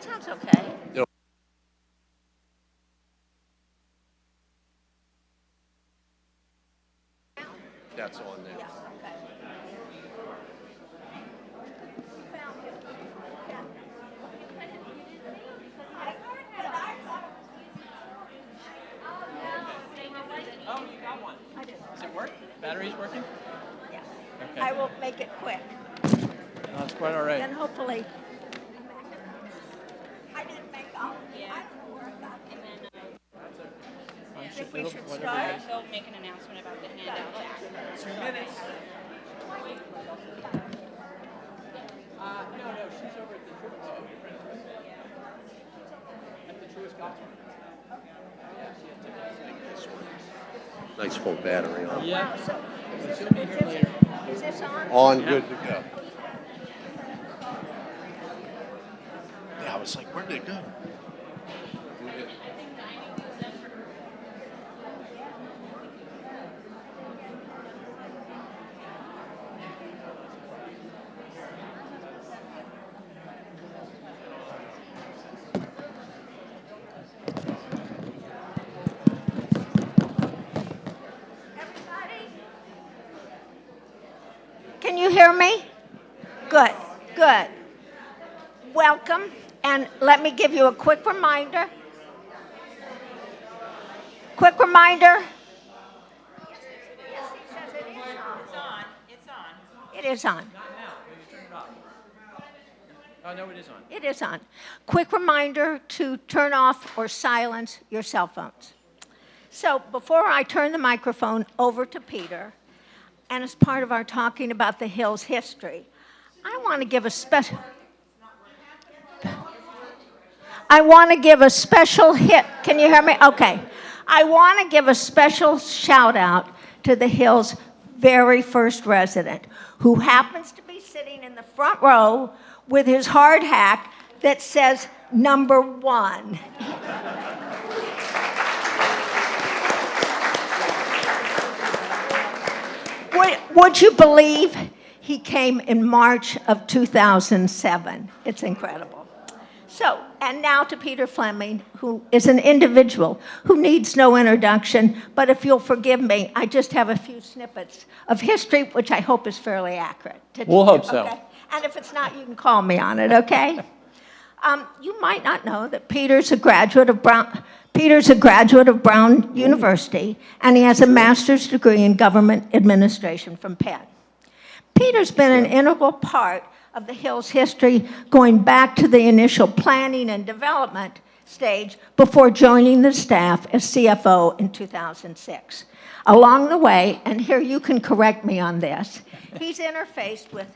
That sounds okay. That's on there. Yeah, okay. Oh, you got one. Does it work? Battery's working? Yeah. Okay. I will make it quick. That's quite all right. Then hopefully. I didn't make all. I don't know where I got it. I think we should start. He'll make an announcement about the handout after. 2 minutes. No, she's over at the Truist. At the Truist Golf Tournament. Nice full battery on. Yeah. So, She'll be here later. is this on? On, good to go. Yeah, I was like, where did it go? Can you hear me? Good, good. Welcome, and let me give you a quick reminder. Quick reminder. It's on. It is on. Not now. Maybe turn it off. Oh, no, it is on. It is on. Quick reminder to turn off or silence your cell phones. So before I turn the microphone over to Peter, and as part of our talking about the Hill's history, I want to give a special hit. Can you hear me? Okay. I want to give a special shout out to the Hill's very first resident, who happens to be sitting in the front row with his hard hack that says number 1. Would you believe he came in March of 2007? It's incredible. So, and now to Peter Fleming, who is an individual who needs no introduction, but if you'll forgive me, I just have a few snippets of history, which I hope is fairly accurate. We'll hope so. Okay? And if it's not, you can call me on it, okay? You might not know that Peter's a graduate of Brown University, and he has a master's degree in government administration from Penn. Peter's been an integral part of the Hill's history going back to the initial planning and development stage before joining the staff as CFO in 2006. Along the way, and here you can correct me on this, he's interfaced with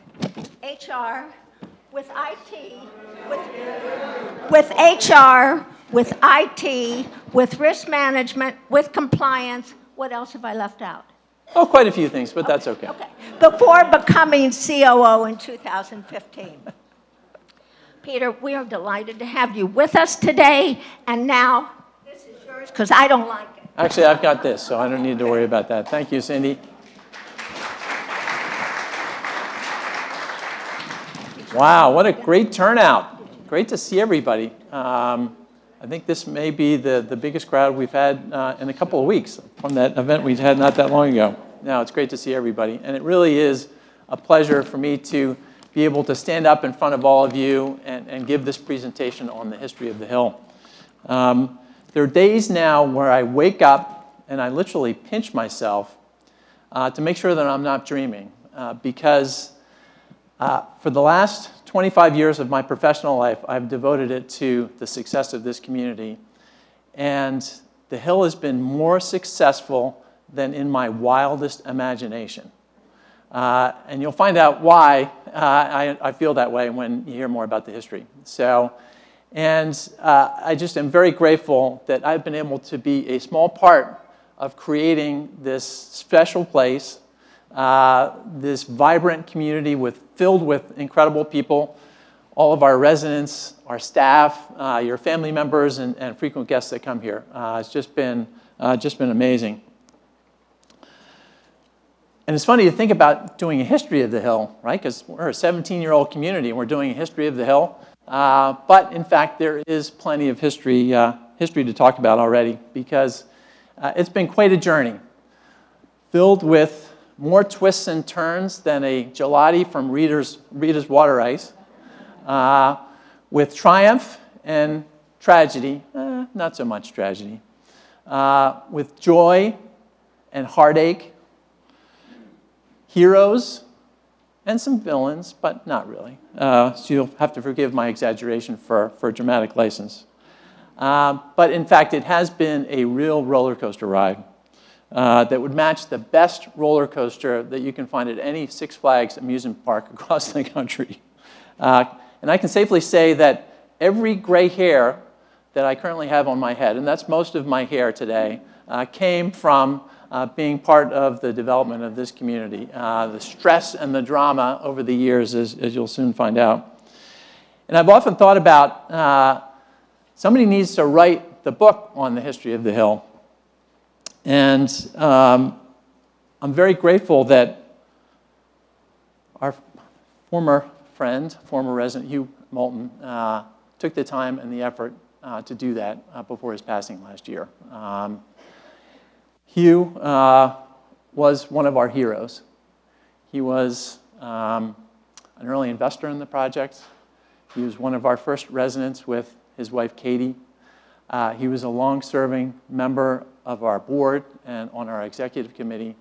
HR, with IT, with HR, with IT, with risk management, with compliance. What else have I left out? Oh, quite a few things, but that's okay. Okay. Before becoming COO in 2015. Peter, we are delighted to have you with us today. And now, this is yours because I don't like it. Actually, I've got this, so I don't need to worry about that. Thank you, Cindy. Wow, what a great turnout. Great to see everybody. I think this may be the biggest crowd we've had in a couple of weeks from that event we had not that long ago. No, it's great to see everybody. And it really is a pleasure for me to be able to stand up in front of all of you and give this presentation on the history of the Hill. There are days now where I wake up and I literally pinch myself to make sure that I'm not dreaming because for the last 25 years of my professional life, I've devoted it to the success of this community. And the Hill has been more successful than in my wildest imagination. And you'll find out why I feel that way when you hear more about the history. So, I just am very grateful that I've been able to be a small part of creating this special place, this vibrant community filled with incredible people, all of our residents, our staff, your family members, and frequent guests that come here. It's just been amazing. And it's funny to think about doing a history of the Hill, right? Because we're a 17-year-old community and we're doing a history of the Hill. But in fact, there is plenty of history to talk about already, because it's been quite a journey, filled with more twists and turns than a gelati from Rita's Water Ice, with triumph and tragedy, not so much tragedy, with joy and heartache, heroes, and some villains, but not really. So you'll have to forgive my exaggeration for dramatic license. But in fact, it has been a real roller coaster ride that would match the best roller coaster that you can find at any Six Flags amusement park across the country. And I can safely say that every gray hair that I currently have on my head, and that's most of my hair today, came from being part of the development of this community. The stress and the drama over the years, as you'll soon find out. And I've often thought about somebody needs to write the book on the history of the Hill. And I'm very grateful that our former friend, former resident Hugh Moulton, took the time and the effort to do that before his passing last year. Hugh was one of our heroes. He was an early investor in the project. He was one of our first residents with his wife, Katie. He was a long-serving member of our board and on our executive committee,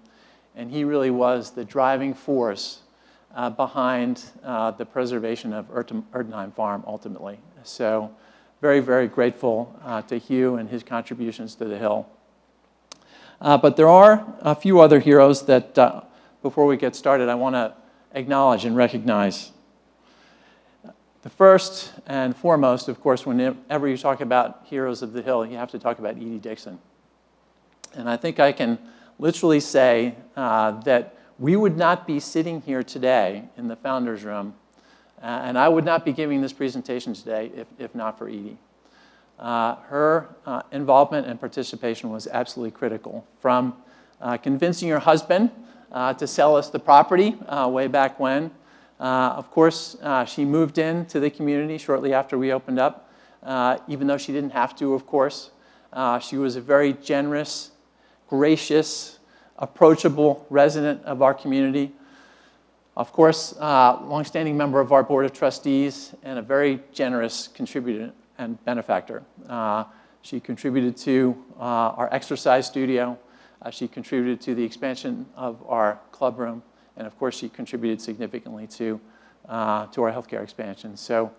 and he really was the driving force behind the preservation of Erdenheim Farm, ultimately. So very, very grateful to Hugh and his contributions to the Hill. But there are a few other heroes that, before we get started, I want to acknowledge and recognize. The first and foremost, of course, whenever you talk about heroes of the Hill, you have to talk about Edie Dixon. And I think I can literally say that we would not be sitting here today in the Founders Room, and I would not be giving this presentation today if not for Edie. Her involvement and participation was absolutely critical, from convincing her husband to sell us the property way back when. Of course, she moved into the community shortly after we opened up, even though she didn't have to, of course. She was a very generous, gracious, approachable resident of our community. Of course, longstanding member of our Board of Trustees and a very generous contributor and benefactor. She contributed to our exercise studio. She contributed to the expansion of our club room. And of course, she contributed significantly to our healthcare expansion. So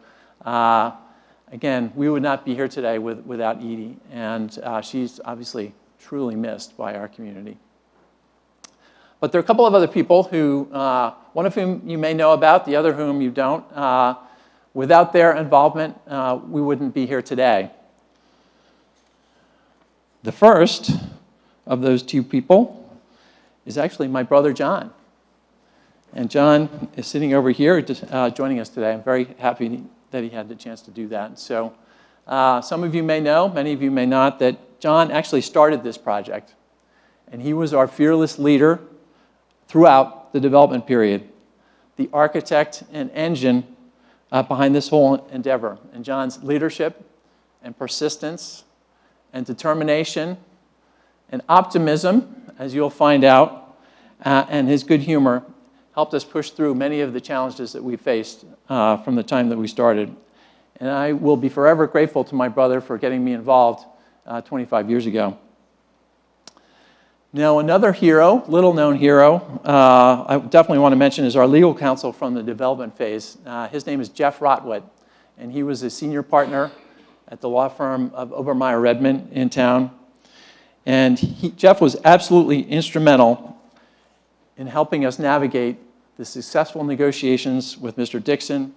again, we would not be here today without Edie. And she's obviously truly missed by our community. But there are a couple of other people who, one of whom you may know about, the other whom you don't. Without their involvement, we wouldn't be here today. The first of those two people is actually my brother, John. And John is sitting over here joining us today. I'm very happy that he had the chance to do that. So some of you may know, many of you may not, that John actually started this project. And he was our fearless leader throughout the development period, the architect and engine behind this whole endeavor. And John's leadership and persistence and determination and optimism, as you'll find out, and his good humor helped us push through many of the challenges that we faced from the time that we started. And I will be forever grateful to my brother for getting me involved 25 years ago. Now, another hero, little-known hero, I definitely want to mention is our legal counsel from the development phase. His name is Jeff Rotwood, and he was a senior partner at the law firm of Obermeyer Redmond in town. And Jeff was absolutely instrumental in helping us navigate the successful negotiations with Mr. Dixon,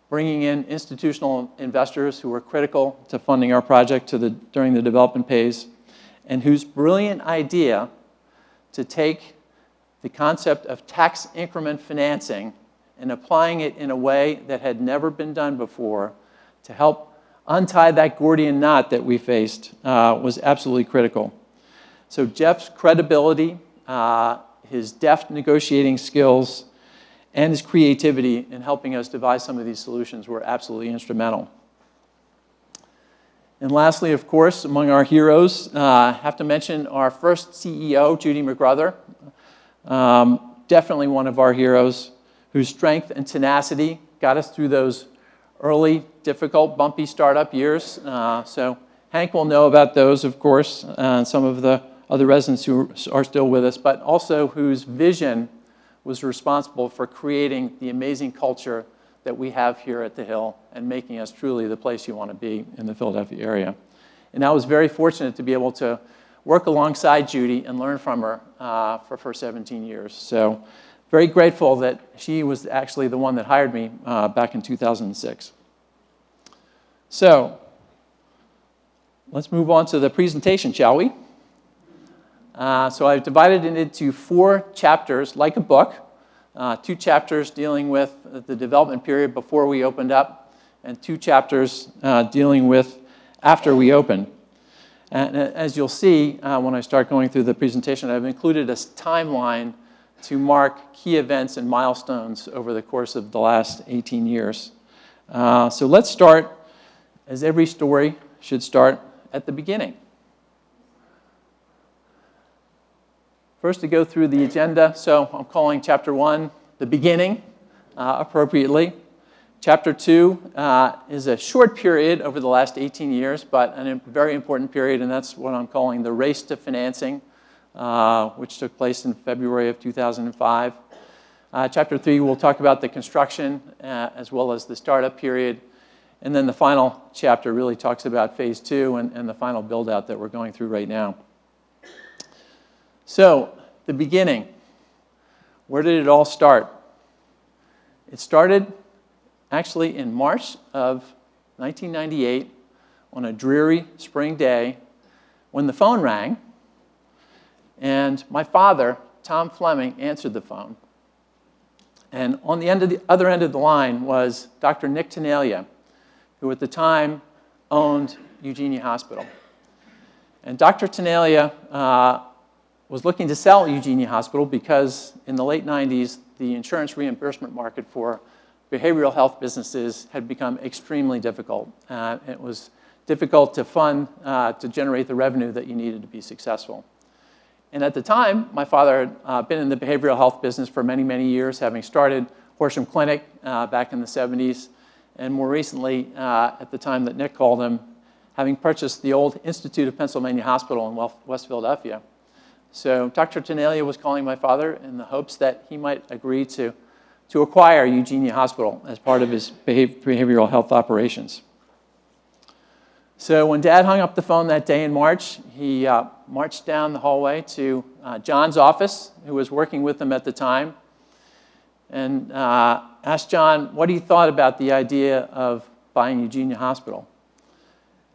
bringing in institutional investors who were critical to funding our project during the development phase, and whose brilliant idea to take the concept of tax increment financing and applying it in a way that had never been done before to help untie that Gordian knot that we faced was absolutely critical. So Jeff's credibility, his deft negotiating skills, and his creativity in helping us devise some of these solutions were absolutely instrumental. And lastly, of course, among our heroes, I have to mention our first CEO, Judy McGrother. Definitely one of our heroes, whose strength and tenacity got us through those early, difficult, bumpy startup years. So Hank will know about those, of course, and some of the other residents who are still with us, but also whose vision was responsible for creating the amazing culture that we have here at the Hill and making us truly the place you want to be in the Philadelphia area. And I was very fortunate to be able to work alongside Judy and learn from her for 17 years. So very grateful that she was actually the one that hired me back in 2006. So let's move on to the presentation, shall we? So I've divided it into 4 chapters, like a book. 2 chapters dealing with the development period before we opened up, and 2 chapters dealing with after we opened. And as you'll see when I start going through the presentation, I've included a timeline to mark key events and milestones over the course of the last 18 years. So let's start, as every story should start, at the beginning. First, to go through the agenda, so I'm calling Chapter 1 the beginning, appropriately. Chapter 2 is a short period over the last 18 years, but a very important period, and that's what I'm calling the race to financing, which took place in February of 2005. Chapter 3 will talk about the construction as well as the startup period. And then the final chapter really talks about Phase 2 and the final build-out that we're going through right now. So, the beginning. Where did it all start? It started actually in March of 1998 on a dreary spring day when the phone rang, and my father, Tom Fleming, answered the phone. And on the other end of the line was Dr. Nick Tenalia, who at the time owned Eugenia Hospital. And Dr. Tenalia was looking to sell Eugenia Hospital because in the late 90s, the insurance reimbursement market for behavioral health businesses had become extremely difficult. It was difficult to fund, to generate the revenue that you needed to be successful. And at the time, my father had been in the behavioral health business for many, many years, having started Horsham Clinic back in the 70s, and more recently, at the time that Nick called him, having purchased the old Institute of Pennsylvania Hospital in West Philadelphia. So Dr. Tenalia was calling my father in the hopes that he might agree to acquire Eugenia Hospital as part of his behavioral health operations. So when Dad hung up the phone that day in March, he marched down the hallway to John's office, who was working with him at the time, and asked John what he thought about the idea of buying Eugenia Hospital.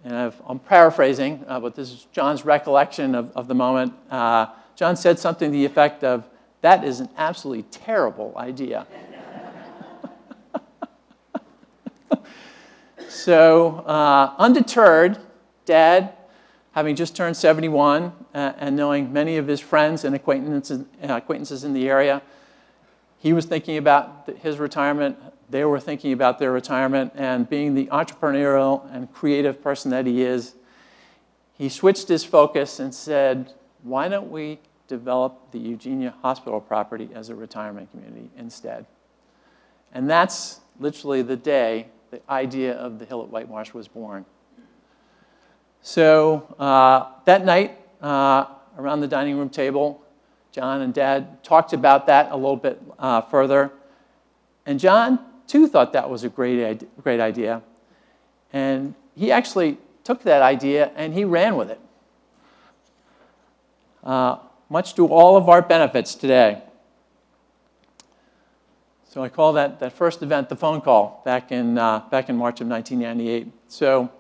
And I'm paraphrasing, but this is John's recollection of the moment. John said something to the effect of, "That is an absolutely terrible idea." So, undeterred, Dad, having just turned 71 and knowing many of his friends and acquaintances in the area, he was thinking about his retirement. They were thinking about their retirement, and being the entrepreneurial and creative person that he is, he switched his focus and said, why don't we develop the Eugenia Hospital property as a retirement community instead? And that's literally the day the idea of the Hill at White Marsh was born. So that night, around the dining room table, John and Dad talked about that a little bit further. And John, too, thought that was a great idea. And he actually took that idea and he ran with it, much to all of our benefits today. So I call that first event the phone call back in March of 1998. So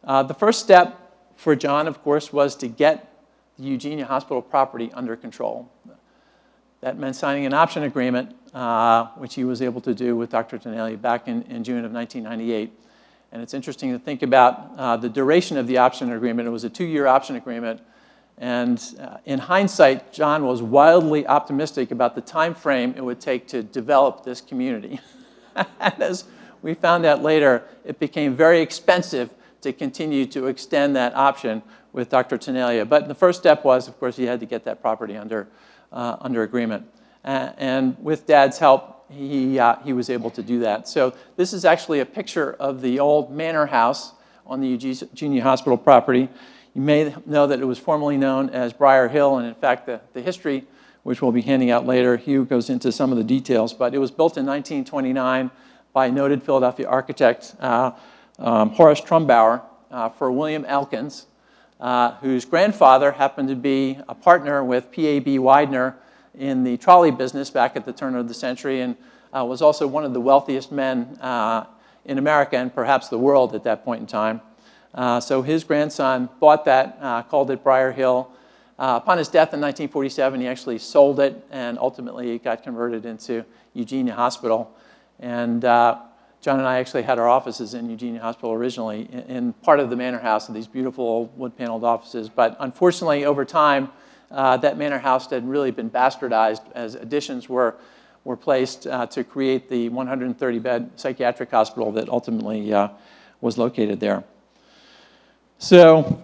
the first step for John, of course, was to get the Eugenia Hospital property under control. That meant signing an option agreement, which he was able to do with Dr. Tenalia back in June of 1998. And it's interesting to think about the duration of the option agreement. It was a 2-year option agreement, And in hindsight, John was wildly optimistic about the time frame it would take to develop this community. And as we found out later, it became very expensive to continue to extend that option with Dr. Tenalia. But the first step was, of course, he had to get that property under agreement. And with Dad's help, he was able to do that. So this is actually a picture of the old manor house on the Eugenia Hospital property. You may know that it was formerly known as Briar Hill, and in fact, the history, which we'll be handing out later, Hugh goes into some of the details, but it was built in 1929 by noted Philadelphia architect Horace Trumbauer for William Elkins, whose grandfather happened to be a partner with P.A.B. Widener in the trolley business back at the turn of the century, and was also one of the wealthiest men in America and perhaps the world at that point in time. So his grandson bought that, called it Briar Hill. Upon his death in 1947, he actually sold it, and ultimately it got converted into Eugenia Hospital. And John and I actually had our offices in Eugenia Hospital originally, in part of the manor house, of these beautiful old wood-paneled offices. But unfortunately, over time, that manor house had really been bastardized as additions were placed to create the 130-bed psychiatric hospital that ultimately was located there. So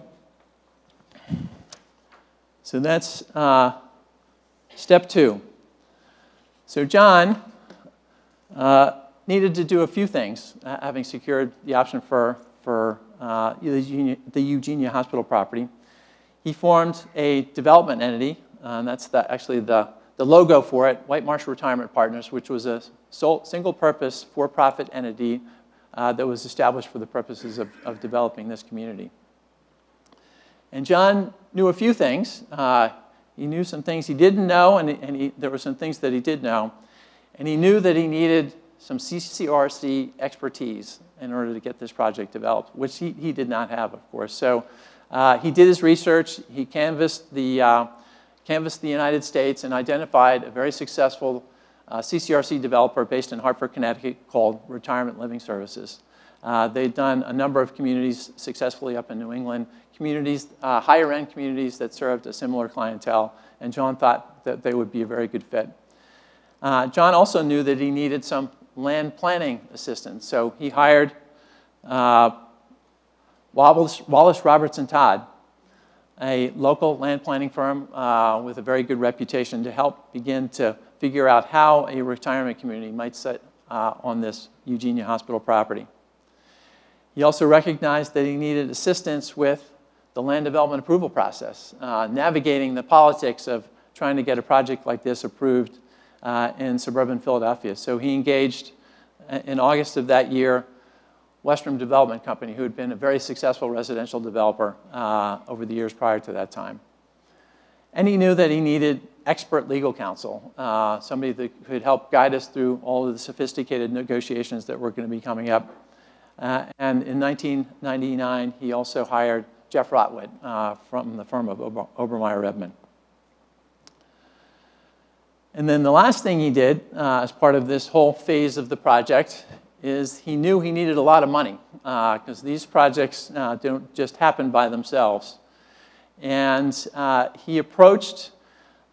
that's step two. So John needed to do a few things, having secured the option for the Eugenia Hospital property. He formed a development entity, and that's actually the logo for it, White Marsh Retirement Partners, which was a single-purpose, for-profit entity that was established for the purposes of developing this community. And John knew a few things. He knew some things he didn't know, and there were some things that he did know. And he knew that he needed some CCRC expertise in order to get this project developed, which he did not have, of course. So he did his research. He canvassed the United States and identified a very successful CCRC developer based in Hartford, Connecticut called Retirement Living Services. They'd done a number of communities successfully up in New England, communities, higher-end communities that served a similar clientele, and John thought that they would be a very good fit. John also knew that he needed some land planning assistance, so he hired Wallace, Robertson Todd, a local land planning firm with a very good reputation, to help begin to figure out how a retirement community might sit on this Eugenia Hospital property. He also recognized that he needed assistance with the land development approval process, navigating the politics of trying to get a project like this approved in suburban Philadelphia. So he engaged in August of that year Western Development Company, who had been a very successful residential developer over the years prior to that time. And he knew that he needed expert legal counsel, somebody that could help guide us through all of the sophisticated negotiations that were going to be coming up. And in 1999, he also hired Jeff Rotwit from the firm of Obermeyer Redmond. And then the last thing he did as part of this whole phase of the project is he knew he needed a lot of money because these projects don't just happen by themselves. And he approached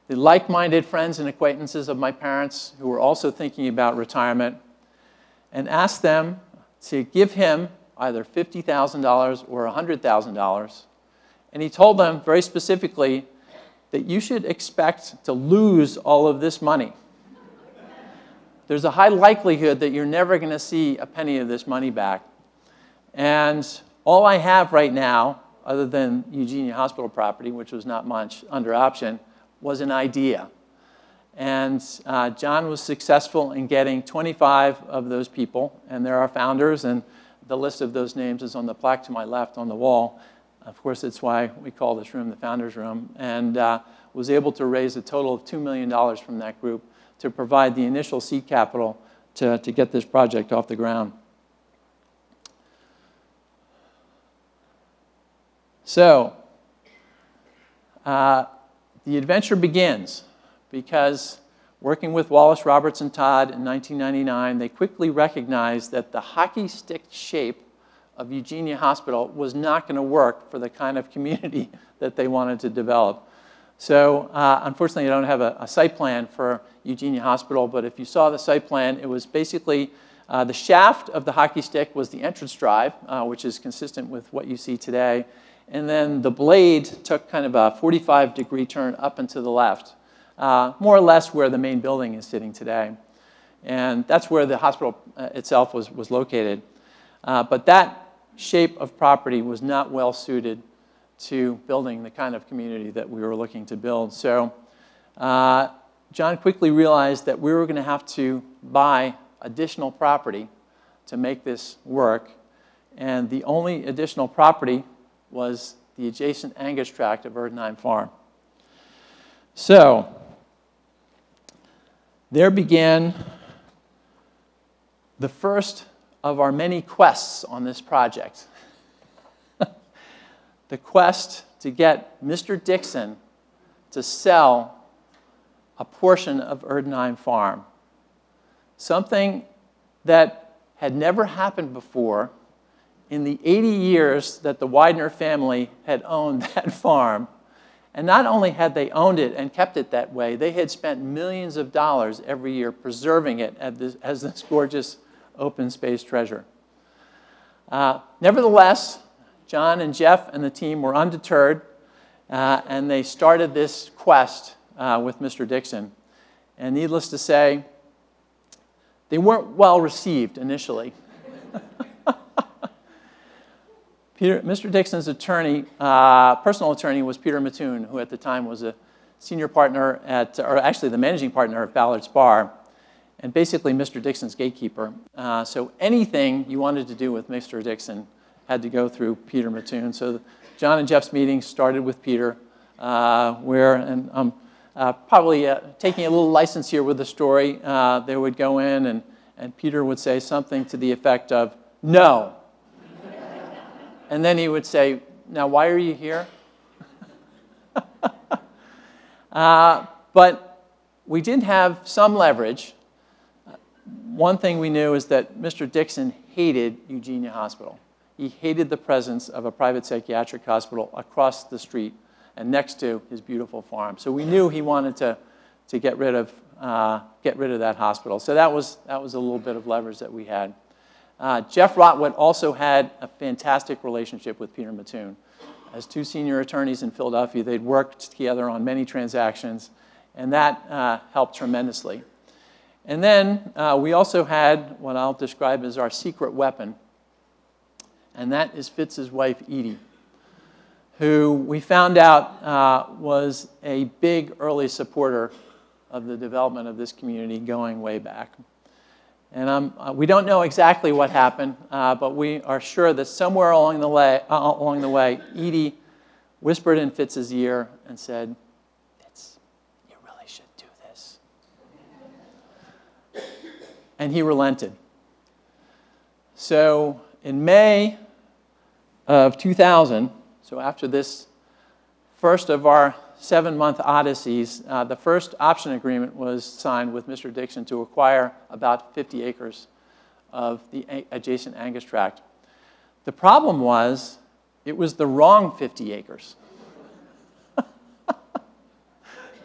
the like-minded friends and acquaintances of my parents who were also thinking about retirement and asked them to give him either $50,000 or $100,000. And he told them very specifically that you should expect to lose all of this money. There's a high likelihood that you're never going to see a penny of this money back. And all I have right now, other than Eugenia Hospital property, which was not much under option, was an idea. And John was successful in getting 25 of those people, and there are founders, and the list of those names is on the plaque to my left on the wall. Of course, it's why we call this room the Founders Room, and was able to raise a total of $2 million from that group to provide the initial seed capital to get this project off the ground. So, the adventure begins because working with Wallace Robertson Todd in 1999, they quickly recognized that the hockey stick shape of Eugenia Hospital was not going to work for the kind of community that they wanted to develop. So unfortunately, I don't have a site plan for Eugenia Hospital, but if you saw the site plan, it was basically the shaft of the hockey stick was the entrance drive, which is consistent with what you see today. And then the blade took kind of a 45-degree turn up and to the left, more or less where the main building is sitting today. And that's where the hospital itself was located. But that shape of property was not well suited to building the kind of community that we were looking to build. So John quickly realized that we were going to have to buy additional property to make this work. And the only additional property was the adjacent Angus tract of Erdheim Farm. So there began the first of our many quests on this project. The quest to get Mr. Dixon to sell a portion of Erdheim Farm. Something that had never happened before in the 80 years that the Widener family had owned that farm. And not only had they owned it and kept it that way, they had spent millions of dollars every year preserving it as this gorgeous open space treasure. Nevertheless, John and Jeff and the team were undeterred, and they started this quest with Mr. Dixon. And needless to say, they weren't well received initially. Mr. Dixon's attorney, personal attorney, was Peter Mattoon, who at the time was a senior partner at, or actually the managing partner at Ballard's Bar, and basically Mr. Dixon's gatekeeper. So anything you wanted to do with Mr. Dixon had to go through Peter Mattoon. So John and Jeff's meetings started with Peter, and I'm probably taking a little license here with the story. They would go in, and Peter would say something to the effect of, "No." And then he would say, "Now, why are you here?" But we did have some leverage. One thing we knew is that Mr. Dixon hated Eugenia Hospital. He hated the presence of a private psychiatric hospital across the street and next to his beautiful farm. So we knew he wanted to get rid of that hospital. So that was a little bit of leverage that we had. Jeff Rotwood also had a fantastic relationship with Peter Mattoon. As two senior attorneys in Philadelphia, they'd worked together on many transactions, and that helped tremendously. And then we also had what I'll describe as our secret weapon, and that is Fitz's wife, Edie, who we found out was a big early supporter of the development of this community going way back. And we don't know exactly what happened, but we are sure that somewhere along the way, Edie whispered in Fitz's ear and said, "Fitz, you really should do this." And he relented. So in May of 2000, so after this first of our 7-month odysseys, the first option agreement was signed with Mr. Dixon to acquire about 50 acres of the adjacent Angus tract. The problem was, it was the wrong 50 acres.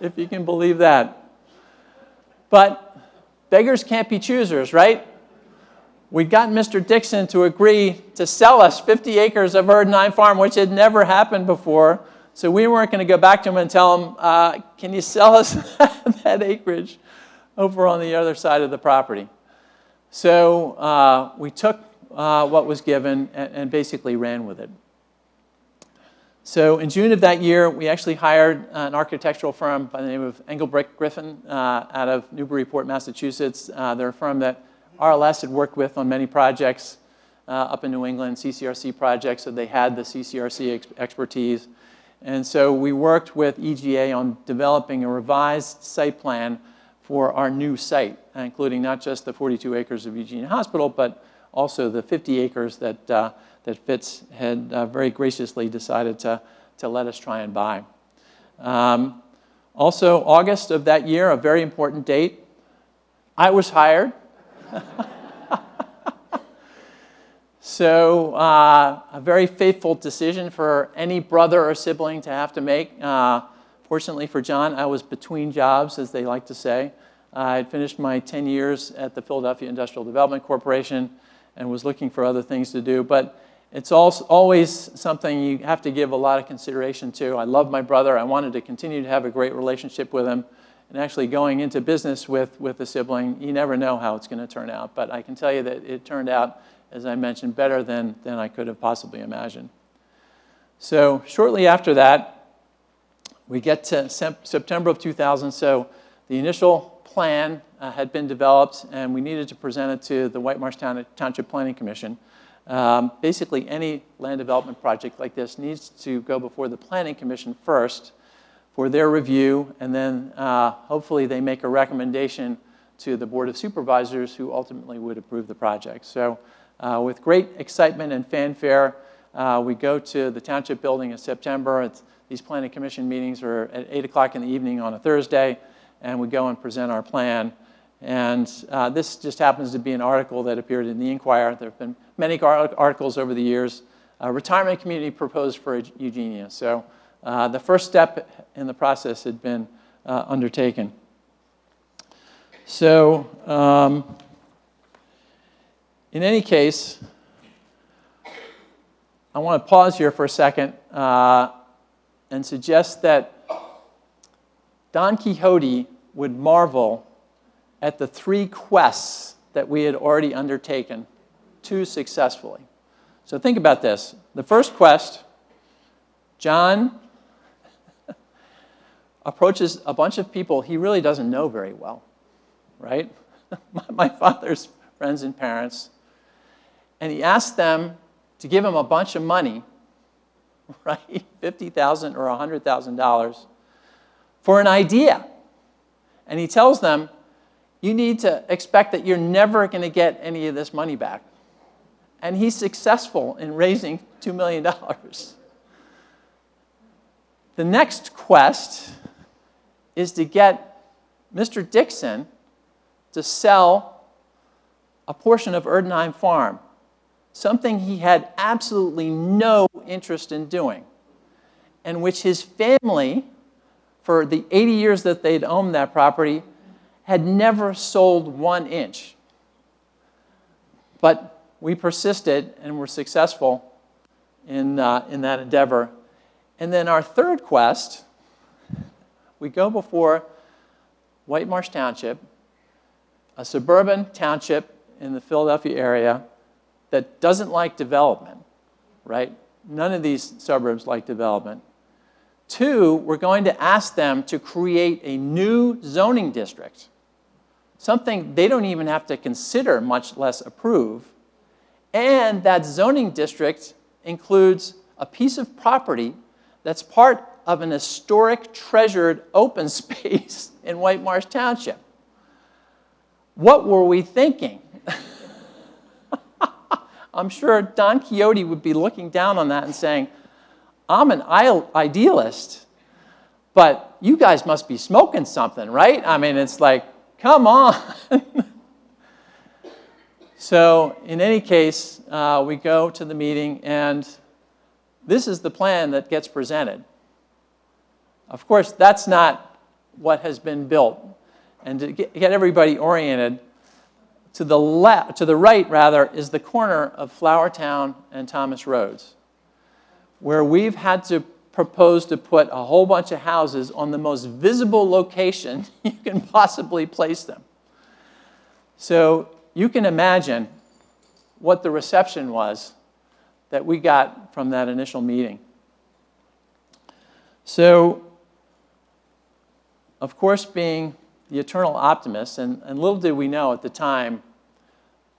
If you can believe that. But beggars can't be choosers, right? We'd gotten Mr. Dixon to agree to sell us 50 acres of Erdheim Farm, which had never happened before. So we weren't going to go back to him and tell him, "Can you sell us that acreage over on the other side of the property?" So we took what was given and basically ran with it. So in June of that year, we actually hired an architectural firm by the name of Engelbrekt Griffin out of Newburyport, Massachusetts. They're a firm that RLS had worked with on many projects up in New England, CCRC projects, so they had the CCRC expertise. And so we worked with EGA on developing a revised site plan for our new site, including not just the 42 acres of Eugenia Hospital, but also the 50 acres that Fitz had very graciously decided to let us try and buy. Also, August of that year, a very important date, I was hired. So a very faithful decision for any brother or sibling to have to make. Fortunately for John, I was between jobs, as they like to say. I had finished my 10 years at the Philadelphia Industrial Development Corporation and was looking for other things to do. But it's also always something you have to give a lot of consideration to. I love my brother. I wanted to continue to have a great relationship with him. And actually going into business with a sibling, you never know how it's going to turn out. But I can tell you that it turned out, as I mentioned, better than I could have possibly imagined. So shortly after that, we get to September of 2000. So the initial plan had been developed, and we needed to present it to the White Marsh Township Planning Commission. Basically, any land development project like this needs to go before the Planning Commission first for their review, and then hopefully they make a recommendation to the Board of Supervisors who ultimately would approve the project. So with great excitement and fanfare, we go to the Township Building in September. These Planning Commission meetings are at 8 o'clock in the evening on a Thursday, and we go and present our plan. And this just happens to be an article that appeared in the Inquirer. There have been many articles over the years. Retirement community proposed for Eugenia. So the first step in the process had been undertaken. So in any case, I want to pause here for a second and suggest that Don Quixote would marvel at the 3 quests that we had already undertaken, 2 successfully. So think about this. The first quest, John approaches a bunch of people he really doesn't know very well, right? My father's friends and parents. And he asked them to give him a bunch of money, right? $50,000 or $100,000 for an idea. And he tells them, you need to expect that you're never going to get any of this money back. And he's successful in raising $2 million. The next quest is to get Mr. Dixon to sell a portion of Erdenheim Farm, something he had absolutely no interest in doing, and which his family, for the 80 years that they'd owned that property, had never sold 1 inch. But we persisted and were successful in that endeavor. And then our third quest, we go before White Marsh Township, a suburban township in the Philadelphia area that doesn't like development, right? None of these suburbs like development. 2, we're going to ask them to create a new zoning district, something they don't even have to consider, much less approve. And that zoning district includes a piece of property that's part of an historic, treasured open space in White Marsh Township. What were we thinking? I'm sure Don Quixote would be looking down on that and saying, I'm an idealist, but you guys must be smoking something, right? I mean, it's like, come on. So in any case, we go to the meeting, and this is the plan that gets presented. Of course, that's not what has been built. And to get everybody oriented, to the right, rather, is the corner of Flowertown and Thomas Roads, where we've had to propose to put a whole bunch of houses on the most visible location you can possibly place them. So you can imagine what the reception was that we got from that initial meeting. So, of course, being the eternal optimist, and little did we know at the time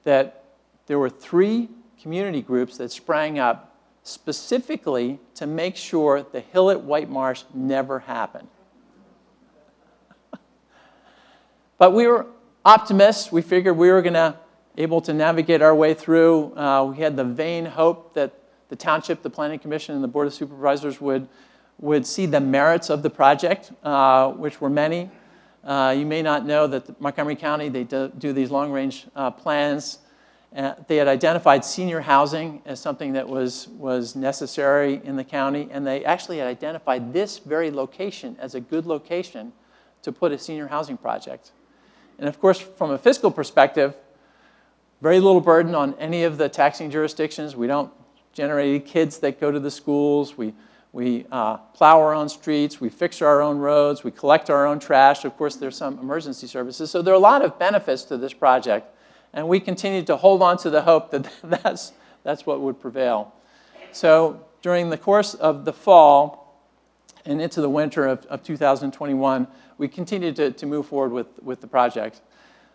that there were 3 community groups that sprang up specifically to make sure the Hill at White Marsh never happened. But we were optimists. We figured we were able to navigate our way through. We had the vain hope that the township, the Planning Commission, and the Board of Supervisors would see the merits of the project, which were many. You may not know that Montgomery County, they do these long-range plans, They had identified senior housing as something that was necessary in the county, and they actually had identified this very location as a good location to put a senior housing project. And of course, from a fiscal perspective, very little burden on any of the taxing jurisdictions. We don't generate any kids that go to the schools. We plow our own streets. We fix our own roads. We collect our own trash. Of course, there's some emergency services. So there are a lot of benefits to this project. And we continue to hold on to the hope that that's what would prevail. So during the course of the fall and into the winter of 2021, we continued to move forward with the project.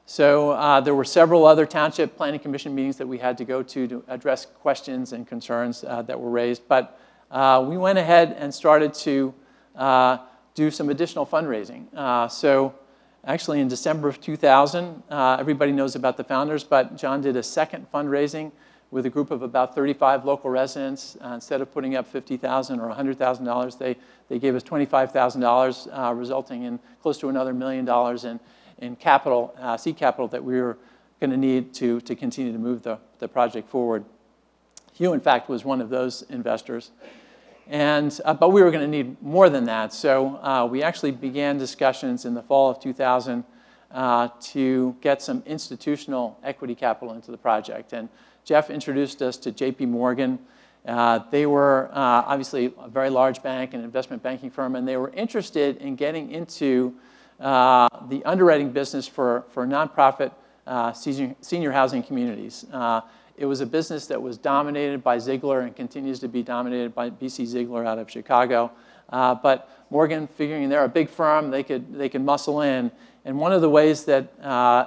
So there were several other Township Planning Commission meetings that we had to go to address questions and concerns that were raised. But we went ahead and started to do some additional fundraising. So actually in December of 2000, everybody knows about the founders, but John did a second fundraising with a group of about 35 local residents. Instead of putting up $50,000 or $100,000, they gave us $25,000, resulting in close to another $1 million in capital, seed capital that we were going to need to continue to move the project forward. Hugh, in fact, was one of those investors. But we were going to need more than that. So we actually began discussions in the fall of 2000 to get some institutional equity capital into the project. And Jeff introduced us to JP Morgan. They were obviously a very large bank, an investment banking firm, and they were interested in getting into the underwriting business for nonprofit senior housing communities. It was a business that was dominated by Ziegler and continues to be dominated by BC Ziegler out of Chicago. But Morgan, figuring they're a big firm, they could muscle in. And one of the ways that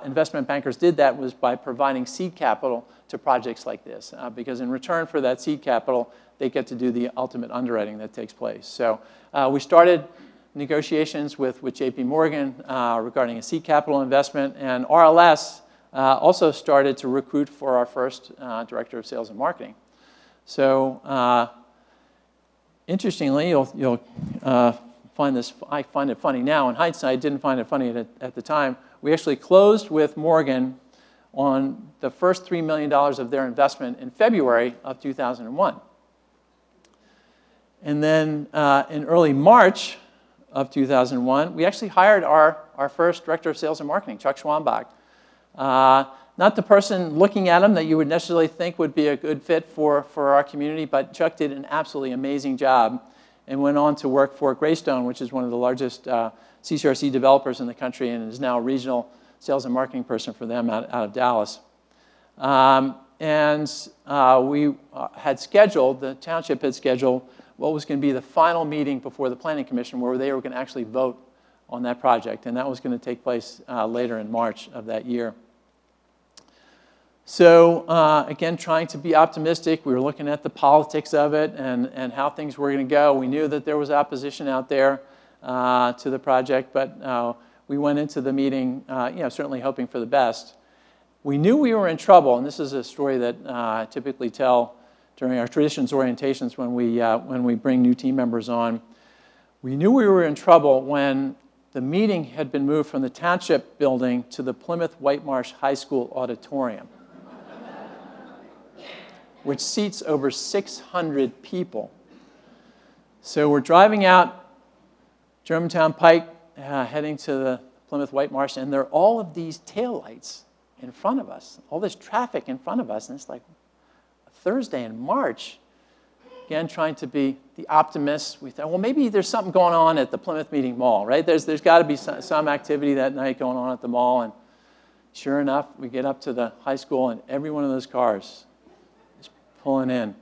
investment bankers did that was by providing seed capital to projects like this. Because in return for that seed capital, they get to do the ultimate underwriting that takes place. So we started negotiations with JP Morgan regarding a seed capital investment, and RLS also started to recruit for our first director of sales and marketing. So interestingly, you'll find this, I find it funny now. In hindsight, I didn't find it funny at the time. We actually closed with Morgan on the first $3 million of their investment in February of 2001. And then in early March of 2001, we actually hired our first director of sales and marketing, Chuck Schwambach. Not the person looking at him that you would necessarily think would be a good fit for our community, but Chuck did an absolutely amazing job and went on to work for Greystone, which is one of the largest CCRC developers in the country and is now a regional sales and marketing person for them out of Dallas. We had scheduled, the township had scheduled, what was going to be the final meeting before the Planning Commission where they were going to actually vote on that project, and that was going to take place later in March of that year. So again, trying to be optimistic, we were looking at the politics of it and how things were going to go. We knew that there was opposition out there to the project, but we went into the meeting certainly hoping for the best. We knew we were in trouble, and this is a story that I typically tell during our traditions orientations when we bring new team members on. We knew we were in trouble when the meeting had been moved from the township building to the Plymouth Whitemarsh High School auditorium, which seats over 600 people. So we're driving out Germantown Pike, heading to the Plymouth Whitemarsh, and there are all of these taillights in front of us, all this traffic in front of us, and it's like a Thursday in March. Again, trying to be the optimists. We thought, well, maybe there's something going on at the Plymouth Meeting Mall, right? There's got to be some activity that night going on at the mall, and sure enough, we get up to the high school, and every one of those cars is pulling in.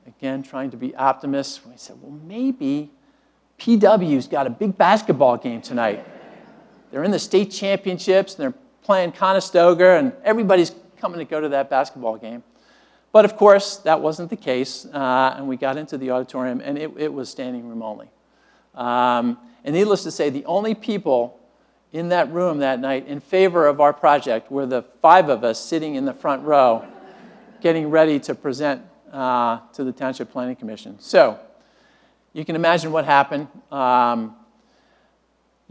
Again, trying to be optimists. We said, well, maybe PW's got a big basketball game tonight. They're in the state championships, and they're playing Conestoga, and everybody's coming to go to that basketball game. But of course, that wasn't the case, and we got into the auditorium, and it was standing room only. And needless to say, the only people in that room that night in favor of our project were the 5 of us sitting in the front row, getting ready to present to the Township Planning Commission. So you can imagine what happened.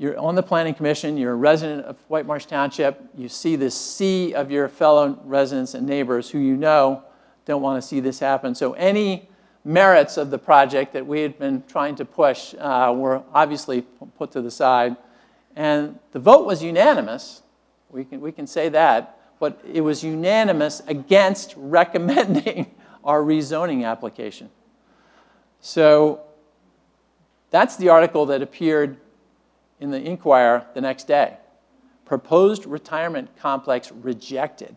you're on the Planning Commission, you're a resident of White Marsh Township, you see this sea of your fellow residents and neighbors who you know don't want to see this happen. So any merits of the project that we had been trying to push were obviously put to the side. And the vote was unanimous, we can say that, but it was unanimous against recommending our rezoning application. So that's the article that appeared in the Inquirer the next day. Proposed retirement complex rejected.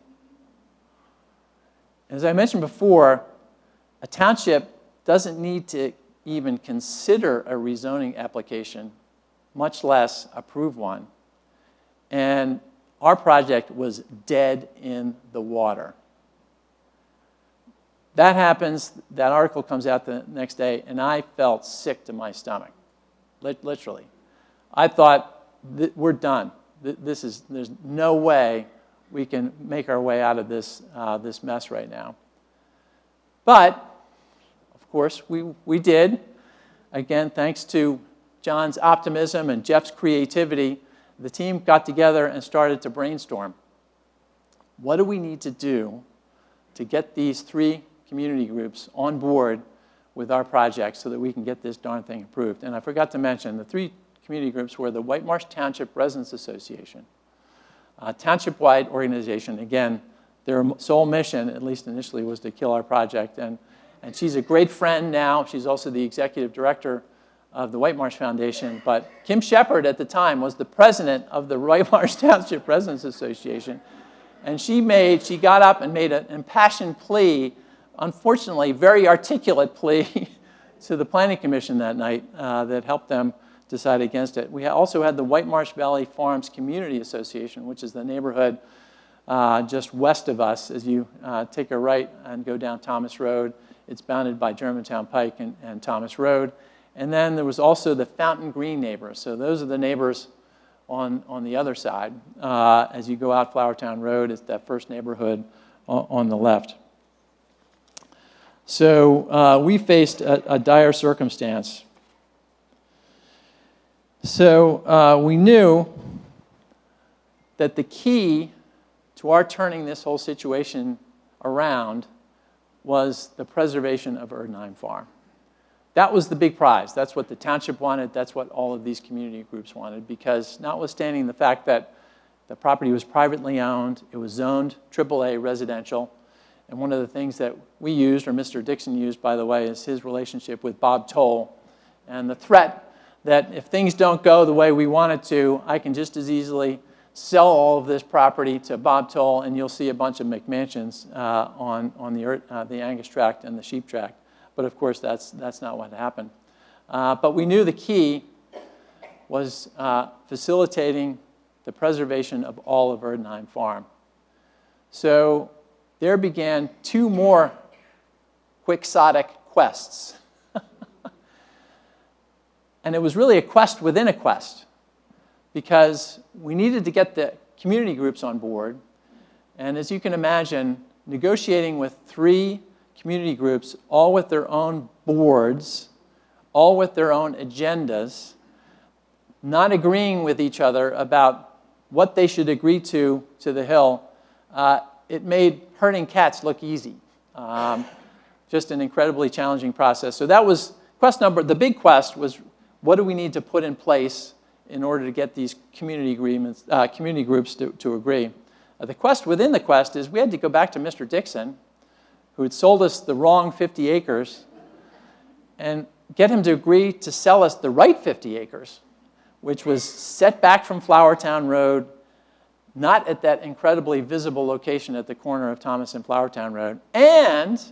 As I mentioned before, a township doesn't need to even consider a rezoning application, much less approve one. And our project was dead in the water. That happens, that article comes out the next day, and I felt sick to my stomach, literally. I thought, we're done. There's no way we can make our way out of this, this mess right now. But, of course, we did. Again, thanks to John's optimism and Jeff's creativity, the team got together and started to brainstorm. What do we need to do to get these 3 community groups on board with our project so that we can get this darn thing approved? And I forgot to mention, the 3 community groups were the White Marsh Township Residents Association, a township-wide organization. Again, their sole mission, at least initially, was to kill our project. And she's a great friend now. She's also the executive director of the White Marsh Foundation. But Kim Shepard at the time was the president of the White Marsh Township Residents Association. And she got up and made an impassioned plea, unfortunately, very articulate plea to the Planning Commission that night that helped them decide against it. We also had the White Marsh Valley Farms Community Association, which is the neighborhood just west of us. As you take a right and go down Thomas Road, it's bounded by Germantown Pike and Thomas Road. And then there was also the Fountain Green neighbors. So those are the neighbors on the other side. As you go out Flowertown Road, it's that first neighborhood on the left. So we faced a dire circumstance. So we knew that the key to our turning this whole situation around was the preservation of Erdnheim Farm. That was the big prize. That's what the township wanted. That's what all of these community groups wanted, because notwithstanding the fact that the property was privately owned, it was zoned AAA residential, and one of the things that we used, or Mr. Dixon used, by the way, is his relationship with Bob Toll, and the threat that if things don't go the way we want it to, I can just as easily sell all of this property to Bob Toll, and you'll see a bunch of McMansions on the Angus tract and the sheep tract. But of course, that's not what happened. But we knew the key was facilitating the preservation of all of Erdnheim Farm. So there began 2 more quixotic quests. And it was really a quest within a quest, because we needed to get the community groups on board. And as you can imagine, negotiating with 3 community groups, all with their own boards, all with their own agendas, not agreeing with each other about what they should agree to the Hill, it made herding cats look easy. Just an incredibly challenging process. So that was the big quest was, what do we need to put in place in order to get these community groups to agree? The quest within the quest is we had to go back to Mr. Dixon, who had sold us the wrong 50 acres, and get him to agree to sell us the right 50 acres, which was set back from Flowertown Road, not at that incredibly visible location at the corner of Thomas and Flowertown Road. And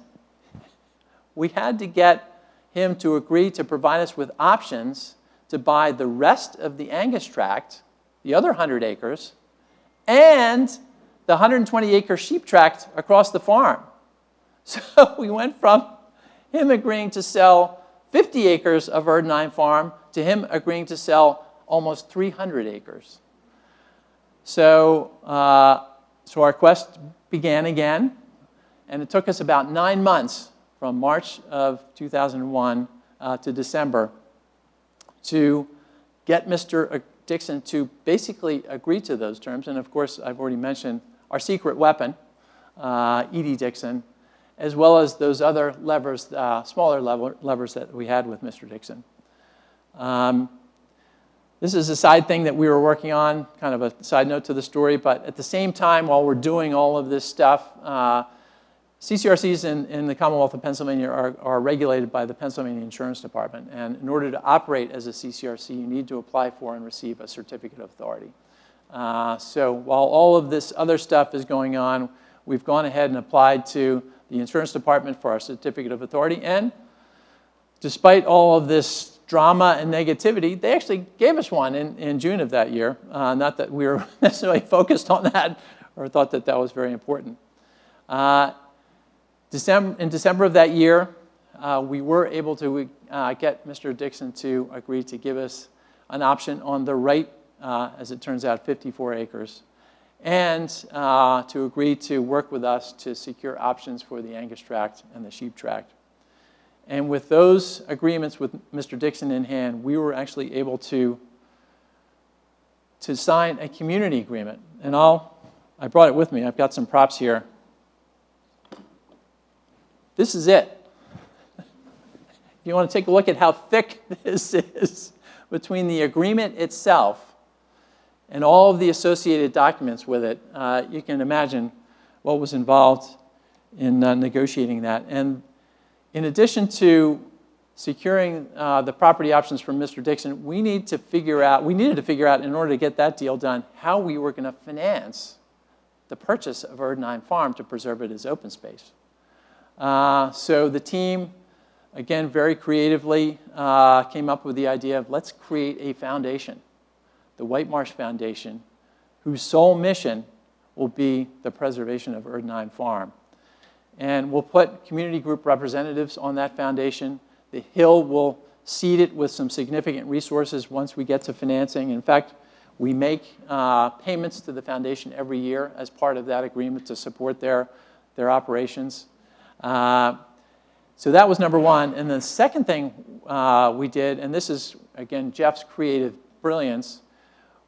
we had to get him to agree to provide us with options to buy the rest of the Angus tract, the other 100 acres, and the 120-acre sheep tract across the farm. So we went from him agreeing to sell 50 acres of Erdnheim Farm to him agreeing to sell almost 300 acres. So, so our quest began again, and it took us about 9 months from March of 2001 to December to get Mr. Dixon to basically agree to those terms. And of course, I've already mentioned our secret weapon, Edie Dixon, as well as those other levers, smaller levers that we had with Mr. Dixon. This is a side thing that we were working on, kind of a side note to the story, but at the same time, while we're doing all of this stuff, CCRCs in the Commonwealth of Pennsylvania are regulated by the Pennsylvania Insurance Department. And in order to operate as a CCRC, you need to apply for and receive a certificate of authority. So while all of this other stuff is going on, we've gone ahead and applied to the Insurance Department for our certificate of authority. And despite all of this drama and negativity, they actually gave us one in June of that year. Not that we were necessarily focused on that or thought that that was very important. In December of that year, we were able to get Mr. Dixon to agree to give us an option on the right, as it turns out, 54 acres, and to agree to work with us to secure options for the Angus tract and the sheep tract. And with those agreements with Mr. Dixon in hand, we were actually able to sign a community agreement. And I brought it with me. I've got some props here. This is it. You want to take a look at how thick this is between the agreement itself and all of the associated documents with it. You can imagine what was involved in negotiating that. And in addition to securing the property options from Mr. Dixon, we needed to figure out, in order to get that deal done, how we were going to finance the purchase of Erdnine Farm to preserve it as open space. So the team, again, very creatively came up with the idea of let's create a foundation, the White Marsh Foundation, whose sole mission will be the preservation of Erdnine Farm. And we'll put community group representatives on that foundation. The Hill will seed it with some significant resources once we get to financing. In fact, we make payments to the foundation every year as part of that agreement to support their operations. So that was number one. And the second thing we did, and this is, again, Jeff's creative brilliance,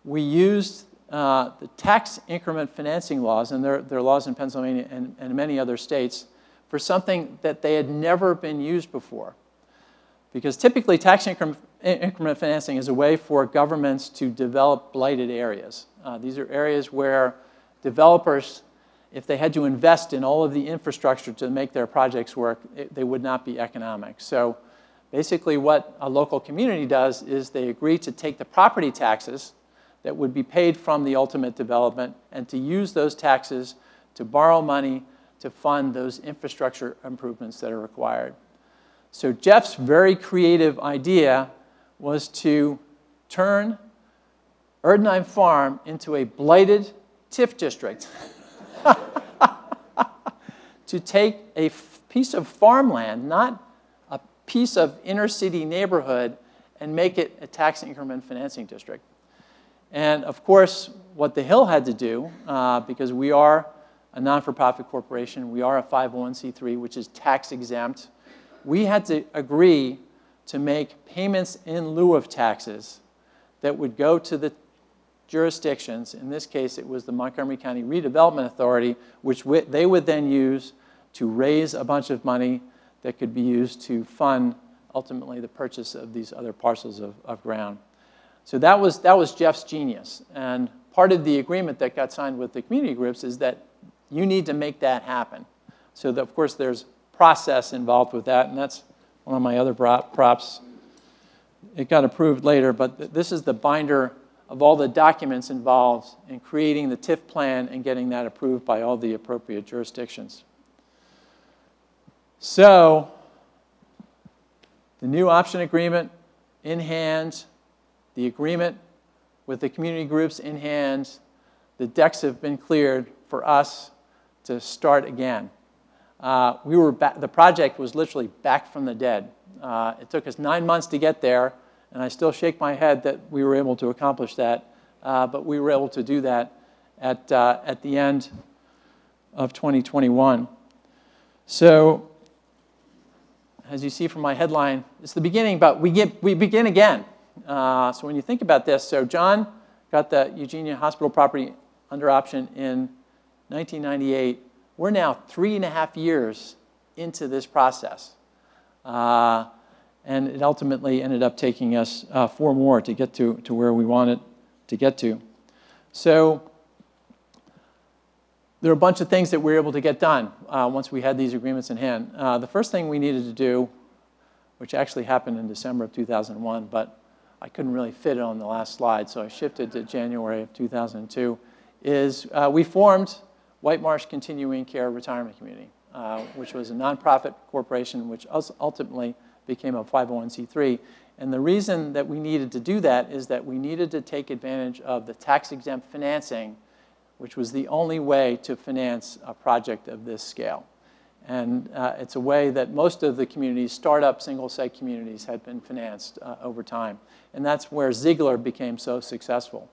we used the tax increment financing laws, and there are laws in Pennsylvania and many other states, for something that they had never been used before. Because typically tax increment financing is a way for governments to develop blighted areas. These are areas where developers, if they had to invest in all of the infrastructure to make their projects work, they would not be economic. So basically what a local community does is they agree to take the property taxes that would be paid from the ultimate development and to use those taxes to borrow money to fund those infrastructure improvements that are required. So Jeff's very creative idea was to turn Erdnine Farm into a blighted TIF district. To take a piece of farmland, not a piece of inner city neighborhood, and make it a tax increment financing district. And of course, what the Hill had to do, because we are a non-for-profit corporation, we are a 501c3, which is tax exempt, we had to agree to make payments in lieu of taxes that would go to the jurisdictions. In this case, it was the Montgomery County Redevelopment Authority, which they would then use to raise a bunch of money that could be used to fund, ultimately, the purchase of these other parcels of ground. So that was Jeff's genius. And part of the agreement that got signed with the community groups is that you need to make that happen. So that, of course, there's process involved with that, and that's one of my other props. It got approved later, but this is the binder of all the documents involved in creating the TIF plan and getting that approved by all the appropriate jurisdictions. So the new option agreement in hand, the agreement with the community groups in hand, the decks have been cleared for us to start again. The project was literally back from the dead. It took us 9 months to get there, and I still shake my head that we were able to accomplish that, but we were able to do that at the end of 2021. So, as you see from my headline, it's the beginning, but we begin again. So when you think about this, so John got the Eugenia Hospital property under option in 1998. We're now 3.5 years into this process. And it ultimately ended up taking us 4 more to get to where we wanted to get to. So there are a bunch of things that we were able to get done once we had these agreements in hand. The first thing we needed to do, which actually happened in December of 2001, but I couldn't really fit it on the last slide, so I shifted to January of 2002, is we formed White Marsh Continuing Care Retirement Community, which was a nonprofit corporation which ultimately became a 501c3. And the reason that we needed to do that is that we needed to take advantage of the tax-exempt financing, which was the only way to finance a project of this scale. And it's a way that most of the communities, startup single-site communities, had been financed over time. And that's where Ziegler became so successful.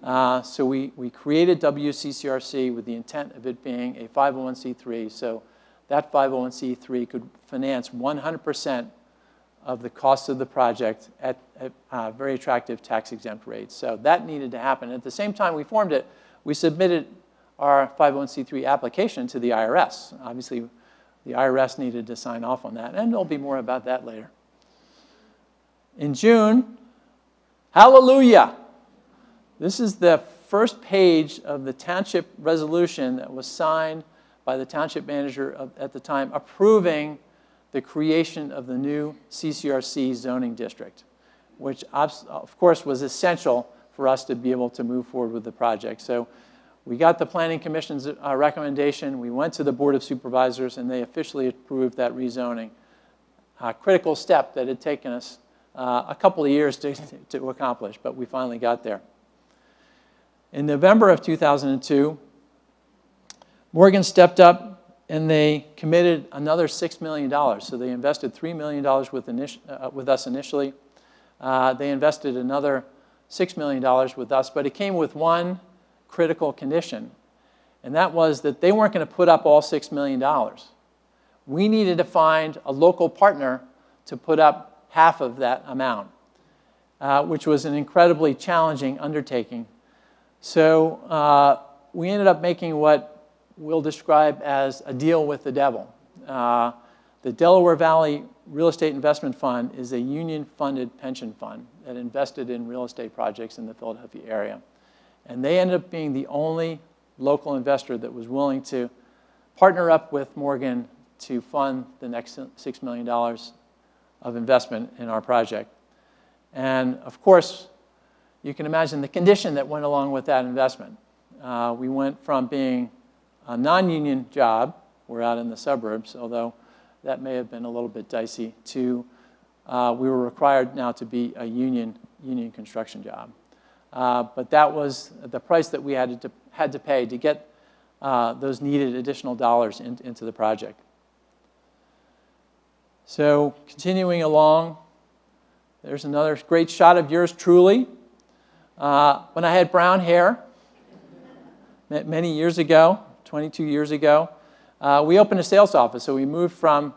So we created WCCRC with the intent of it being a 501c3, so that 501c3 could finance 100% of the cost of the project at very attractive tax-exempt rates. So that needed to happen. At the same time we formed it, we submitted our 501c3 application to the IRS. Obviously, the IRS needed to sign off on that, and there'll be more about that later. In June, hallelujah! This is the first page of the township resolution that was signed by the township manager at the time, approving the creation of the new CCRC zoning district, which of course was essential for us to be able to move forward with the project. So we got the Planning Commission's recommendation, we went to the Board of Supervisors, and they officially approved that rezoning. A critical step that had taken us a couple of years to accomplish, but we finally got there. In November of 2002, Morgan stepped up and they committed another $6 million. So they invested $3 million with us initially. They invested another $6 million with us, but it came with one critical condition, and that was that they weren't going to put up all $6 million. We needed to find a local partner to put up half of that amount, which was an incredibly challenging undertaking. So we ended up making what we'll describe as a deal with the devil. The Delaware Valley Real Estate Investment Fund is a union-funded pension fund that invested in real estate projects in the Philadelphia area. And they ended up being the only local investor that was willing to partner up with Morgan to fund the next $6 million of investment in our project. And of course, you can imagine the condition that went along with that investment. We went from being a non-union job, we're out in the suburbs, although that may have been a little bit dicey, to we were required now to be a union construction job. But that was the price that we had to pay to get those needed additional dollars into the project. So continuing along, there's another great shot of yours truly. When I had brown hair, many years ago, 22 years ago, we opened a sales office. So we moved from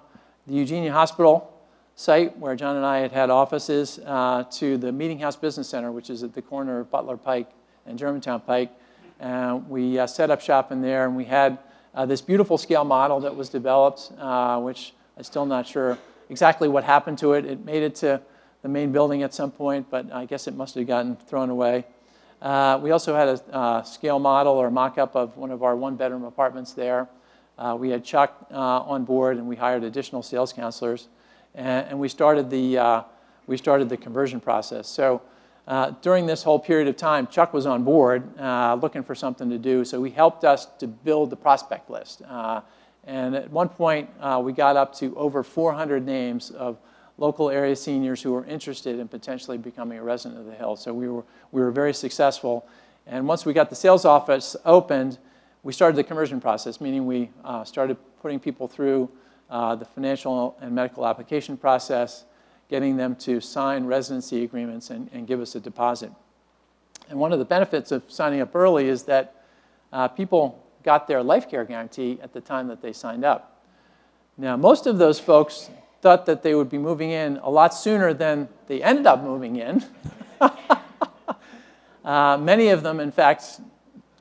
the Eugenia Hospital site, where John and I had offices, to the Meeting House Business Center, which is at the corner of Butler Pike and Germantown Pike. And we set up shop in there, and we had this beautiful scale model that was developed, which I'm still not sure exactly what happened to it. It made it to the main building at some point, but I guess it must have gotten thrown away. We also had a scale model or mock-up of one of our one-bedroom apartments there. We had Chuck on board, and we hired additional sales counselors, and we started the conversion process. So during this whole period of time, Chuck was on board looking for something to do, so he helped us to build the prospect list. And at one point, we got up to over 400 names of local area seniors who were interested in potentially becoming a resident of the Hill. So we were very successful. And once we got the sales office opened, we started the conversion process, meaning we started putting people through the financial and medical application process, getting them to sign residency agreements and give us a deposit. And one of the benefits of signing up early is that people got their life care guarantee at the time that they signed up. Now, most of those folks thought that they would be moving in a lot sooner than they ended up moving in. Many of them, in fact,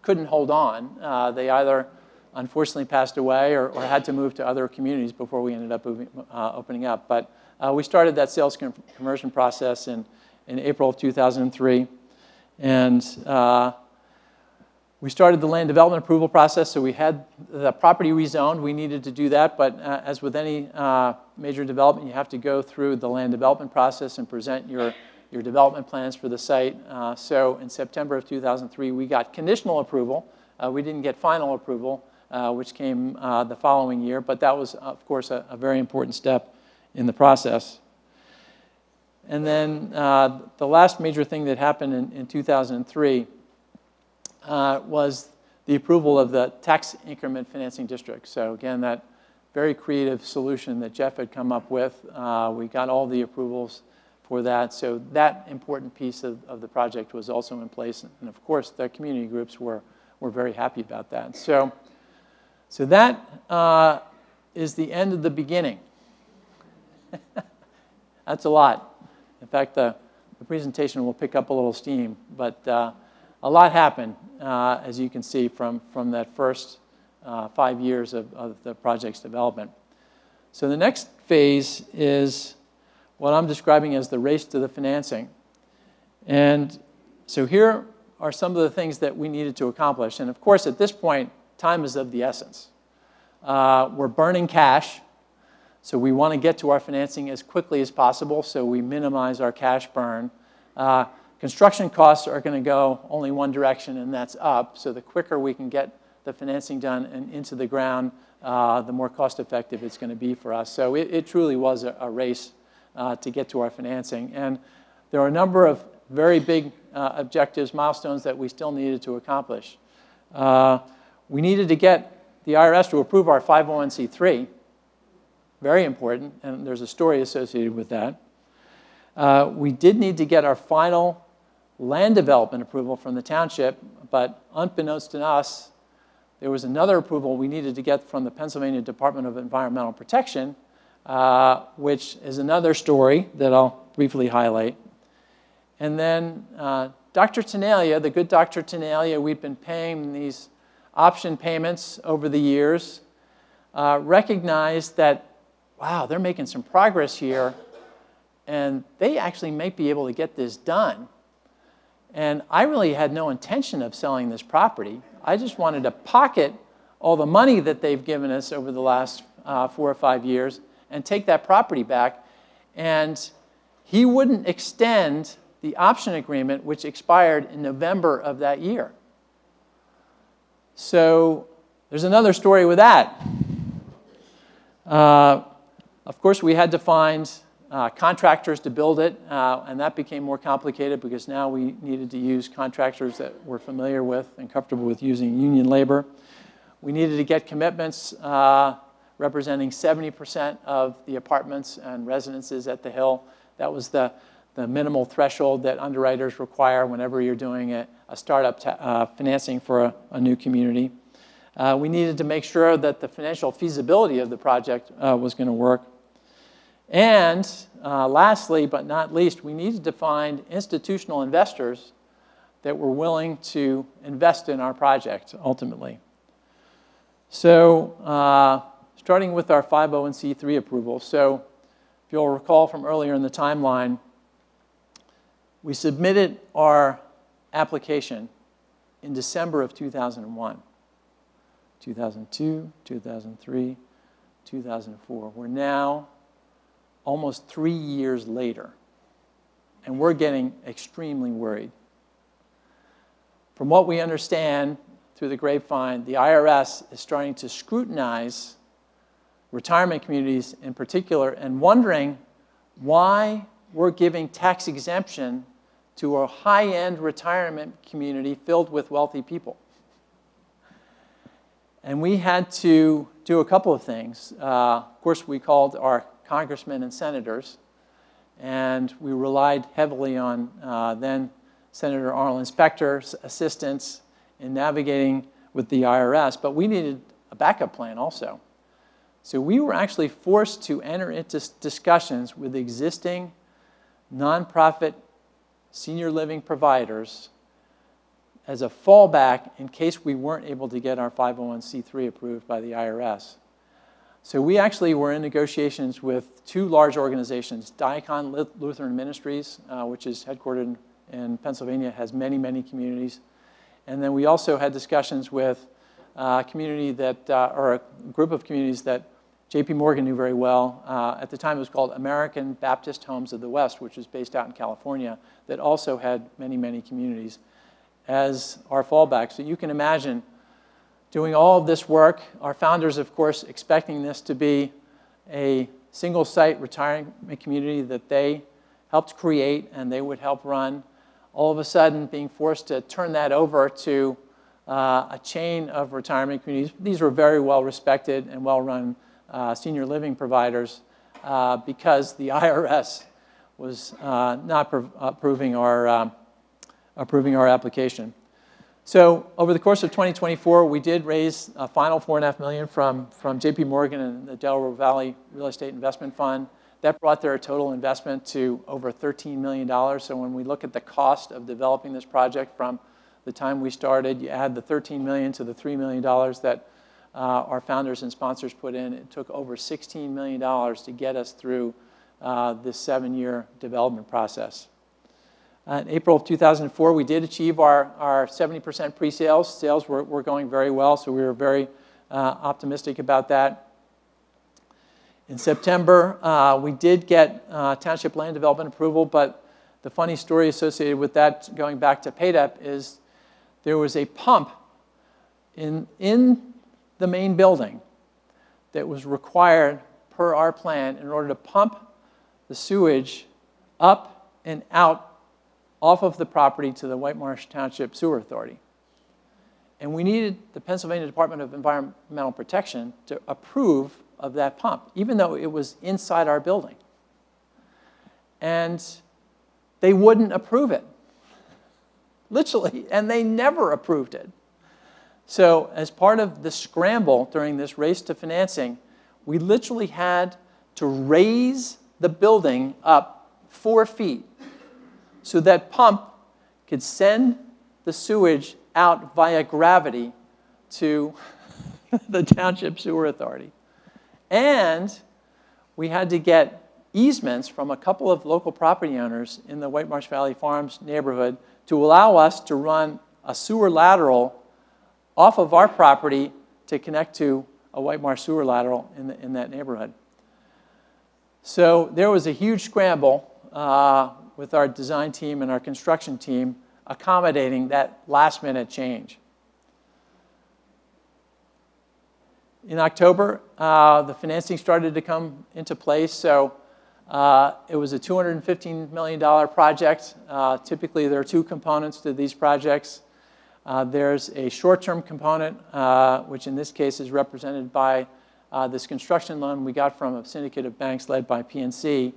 couldn't hold on. They either unfortunately passed away or had to move to other communities before we ended up opening up. But we started that sales conversion process in April of 2003. And we started the land development approval process, so we had the property rezoned. We needed to do that, but as with any major development, you have to go through the land development process and present your development plans for the site. So in September of 2003, we got conditional approval. We didn't get final approval, which came the following year, but that was, of course, a very important step in the process. And then the last major thing that happened in 2003 was the approval of the tax increment financing district. So again, that very creative solution that Jeff had come up with, we got all the approvals for that. So that important piece of the project was also in place. And of course, the community groups were very happy about that. So that is the end of the beginning. That's a lot. In fact, the presentation will pick up a little steam, but a lot happened, as you can see, from that first 5 years of the project's development. So the next phase is what I'm describing as the race to the financing. And so here are some of the things that we needed to accomplish. And of course, at this point, time is of the essence. We're burning cash, so we want to get to our financing as quickly as possible, so we minimize our cash burn. Construction costs are going to go only one direction, and that's up. So the quicker we can get the financing done and into the ground, the more cost-effective it's going to be for us. So it truly was a race to get to our financing. And there are a number of very big objectives, milestones that we still needed to accomplish. We needed to get the IRS to approve our 501c3. Very important, and there's a story associated with that. We did need to get our final land development approval from the township, but unbeknownst to us, there was another approval we needed to get from the Pennsylvania Department of Environmental Protection, which is another story that I'll briefly highlight. And then Dr. Tenalia, the good Dr. Tenalia, we've been paying these option payments over the years, recognized that, wow, they're making some progress here, and they actually might be able to get this done. And I really had no intention of selling this property. I just wanted to pocket all the money that they've given us over the last 4 or 5 years and take that property back. And he wouldn't extend the option agreement, which expired in November of that year. So there's another story with that. Of course, we had to find contractors to build it, and that became more complicated because now we needed to use contractors that we're familiar with and comfortable with using union labor. We needed to get commitments representing 70% of the apartments and residences at the Hill. That was the minimal threshold that underwriters require whenever you're doing a startup financing for a new community. We needed to make sure that the financial feasibility of the project was going to work. And lastly, but not least, we needed to find institutional investors that were willing to invest in our project, ultimately. So starting with our 501c3 approval. So if you'll recall from earlier in the timeline, we submitted our application in December of 2001. 2002, 2003, 2004. We're now almost 3 years later, and we're getting extremely worried. From what we understand through the grapevine, the IRS is starting to scrutinize retirement communities in particular and wondering why we're giving tax exemption to a high-end retirement community filled with wealthy people. And we had to do a couple of things. Of course, we called our congressmen and senators, and we relied heavily on then Senator Arlen Specter's assistance in navigating with the IRS, but we needed a backup plan also. So we were actually forced to enter into discussions with existing nonprofit senior living providers as a fallback in case we weren't able to get our 501c3 approved by the IRS. So we actually were in negotiations with two large organizations, Diakon Lutheran Ministries, which is headquartered in Pennsylvania, has many, many communities. And then we also had discussions with a community that, or a group of communities that J.P. Morgan knew very well. At the time, it was called American Baptist Homes of the West, which is based out in California, that also had many, many communities as our fallback. So you can imagine doing all of this work. Our founders, of course, expecting this to be a single-site retirement community that they helped create and they would help run. All of a sudden, being forced to turn that over to a chain of retirement communities. These were very well-respected and well-run senior living providers because the IRS was not approving our application. So over the course of 2024, we did raise a final $4.5 million from J.P. Morgan and the Delaware Valley Real Estate Investment Fund. That brought their total investment to over $13 million. So when we look at the cost of developing this project from the time we started, you add the $13 million to the $3 million that our founders and sponsors put in, it took over $16 million to get us through this 7-year development process. In April of 2004, we did achieve our 70% pre-sales. Sales were going very well, so we were very optimistic about that. In September, we did get township land development approval, but the funny story associated with that, going back to PAYDEP, is there was a pump in the main building that was required per our plan in order to pump the sewage up and out off of the property to the White Marsh Township Sewer Authority. And we needed the Pennsylvania Department of Environmental Protection to approve of that pump, even though it was inside our building. And they wouldn't approve it, literally, and they never approved it. So as part of the scramble during this race to financing, we literally had to raise the building up 4 feet so that pump could send the sewage out via gravity to the Township Sewer Authority. And we had to get easements from a couple of local property owners in the White Marsh Valley Farms neighborhood to allow us to run a sewer lateral off of our property to connect to a White Marsh sewer lateral in that neighborhood. So there was a huge scramble with our design team and our construction team accommodating that last-minute change. In October, the financing started to come into place. So it was a $215 million project. Typically, there are 2 components to these projects. There's a short-term component, which in this case is represented by this construction loan we got from a syndicate of banks led by PNC,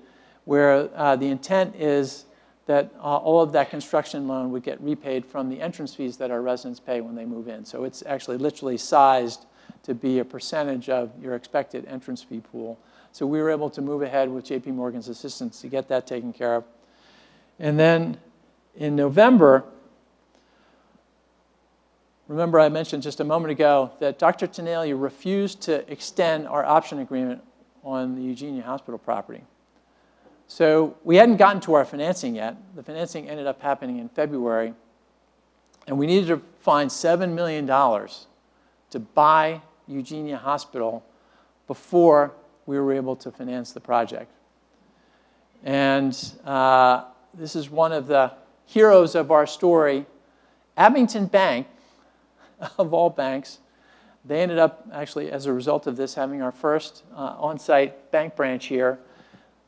where the intent is that all of that construction loan would get repaid from the entrance fees that our residents pay when they move in. So it's actually literally sized to be a percentage of your expected entrance fee pool. So we were able to move ahead with J.P. Morgan's assistance to get that taken care of. And then in November, remember I mentioned just a moment ago that Dr. Tenalia refused to extend our option agreement on the Eugenia Hospital property. So we hadn't gotten to our financing yet. The financing ended up happening in February. And we needed to find $7 million to buy Eugenia Hospital before we were able to finance the project. And this is one of the heroes of our story. Abington Bank, of all banks, they ended up actually, as a result of this, having our first on-site bank branch here.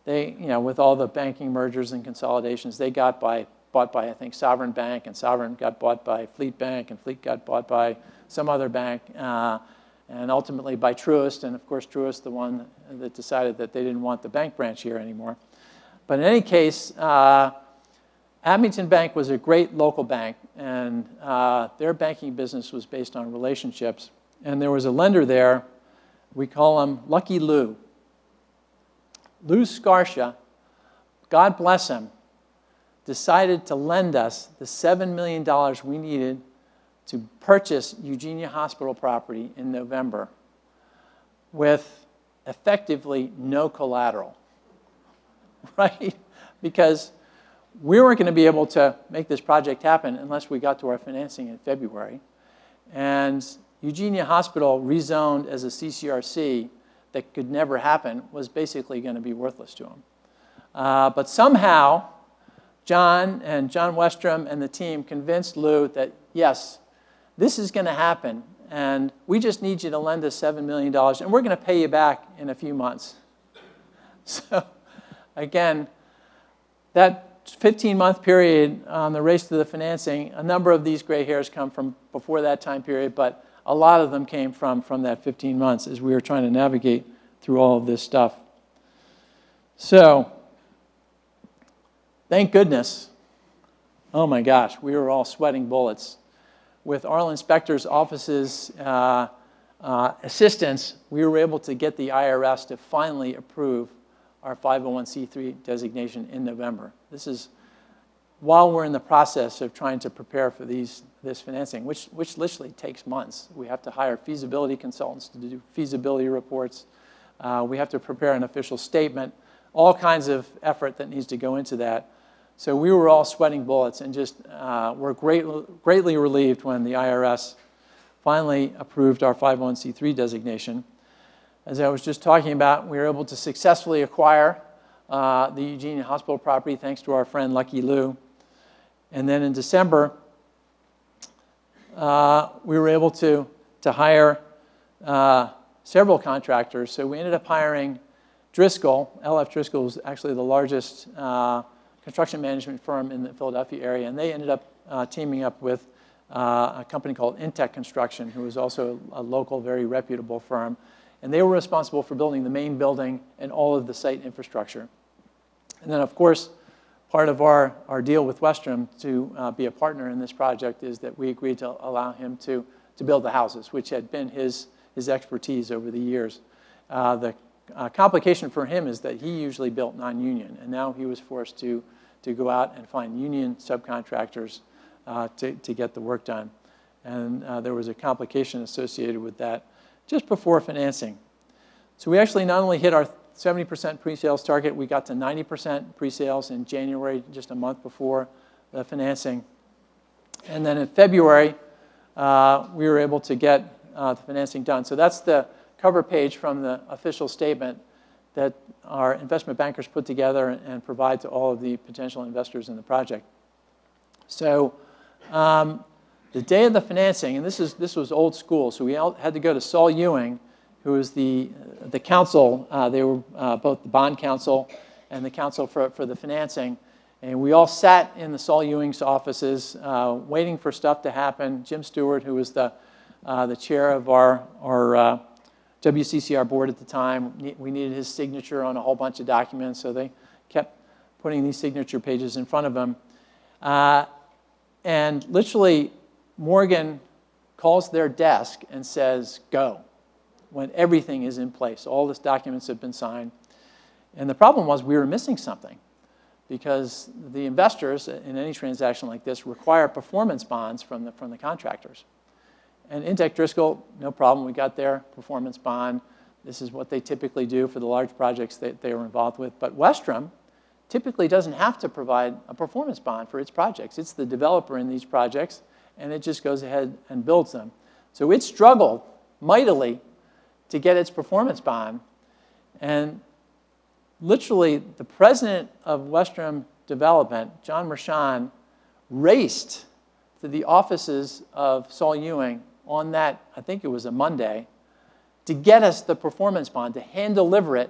They, with all the banking mergers and consolidations, they got bought by, I think, Sovereign Bank, and Sovereign got bought by Fleet Bank, and Fleet got bought by some other bank, and ultimately by Truist, and of course Truist, the one that decided that they didn't want the bank branch here anymore. But in any case, Abington Bank was a great local bank, and their banking business was based on relationships. And there was a lender there We call him Lucky Lou. Lou Scarsha, God bless him, decided to lend us the $7 million we needed to purchase Eugenia Hospital property in November with effectively no collateral, right? Because we weren't going to be able to make this project happen unless we got to our financing in February. And Eugenia Hospital, rezoned as a CCRC that could never happen, was basically going to be worthless to them. But somehow, John Westrom and the team convinced Lou that, yes, this is going to happen, and we just need you to lend us $7 million, and we're going to pay you back in a few months. So, again, that 15-month period on the race to the financing, a number of these gray hairs come from before that time period, but a lot of them came from that 15 months as we were trying to navigate through all of this stuff. So, thank goodness, oh my gosh, we were all sweating bullets. With Arlen Inspector's office's assistance, we were able to get the IRS to finally approve our 501c3 designation in November. This is while we're in the process of trying to prepare for this financing, which literally takes months. We have to hire feasibility consultants to do feasibility reports. We have to prepare an official statement, all kinds of effort that needs to go into that. So we were all sweating bullets and just were greatly relieved when the IRS finally approved our 501c3 designation. As I was just talking about, we were able to successfully acquire the Eugenia Hospital property thanks to our friend Lucky Lou. And then in December, we were able to hire several contractors. So we ended up hiring Driscoll. LF Driscoll was actually the largest construction management firm in the Philadelphia area, and they ended up teaming up with a company called Intech Construction, who was also a local, very reputable firm. And they were responsible for building the main building and all of the site infrastructure. And then, of course, part of our deal with Westrom to be a partner in this project is that we agreed to allow him to build the houses, which had been his expertise over the years. The complication for him is that he usually built non-union, and now he was forced to go out and find union subcontractors to get the work done. And there was a complication associated with that just before financing. So we actually not only hit our 70% pre-sales target, we got to 90% pre-sales in January, just a month before the financing. And then in February, we were able to get the financing done. So that's the cover page from the official statement that our investment bankers put together and provide to all of the potential investors in the project. So the day of the financing, and this was old school, so we had to go to Saul Ewing, who was the counsel. They were both the bond counsel and the counsel for the financing. And we all sat in the Saul Ewing's offices waiting for stuff to happen. Jim Stewart, who was the chair of our WCCR board at the time, we needed his signature on a whole bunch of documents, so they kept putting these signature pages in front of him. And literally, Morgan calls their desk and says, go, when everything is in place. All these documents have been signed. And the problem was we were missing something because the investors in any transaction like this require performance bonds from the contractors. And Intech Driscoll, no problem, we got their performance bond. This is what they typically do for the large projects that they were involved with. But Westrom typically doesn't have to provide a performance bond for its projects. It's the developer in these projects, and it just goes ahead and builds them. So it struggled mightily to get its performance bond. And literally, the president of Westrom Development, John Mershon, raced to the offices of Saul Ewing on that, I think it was a Monday, to get us the performance bond, to hand deliver it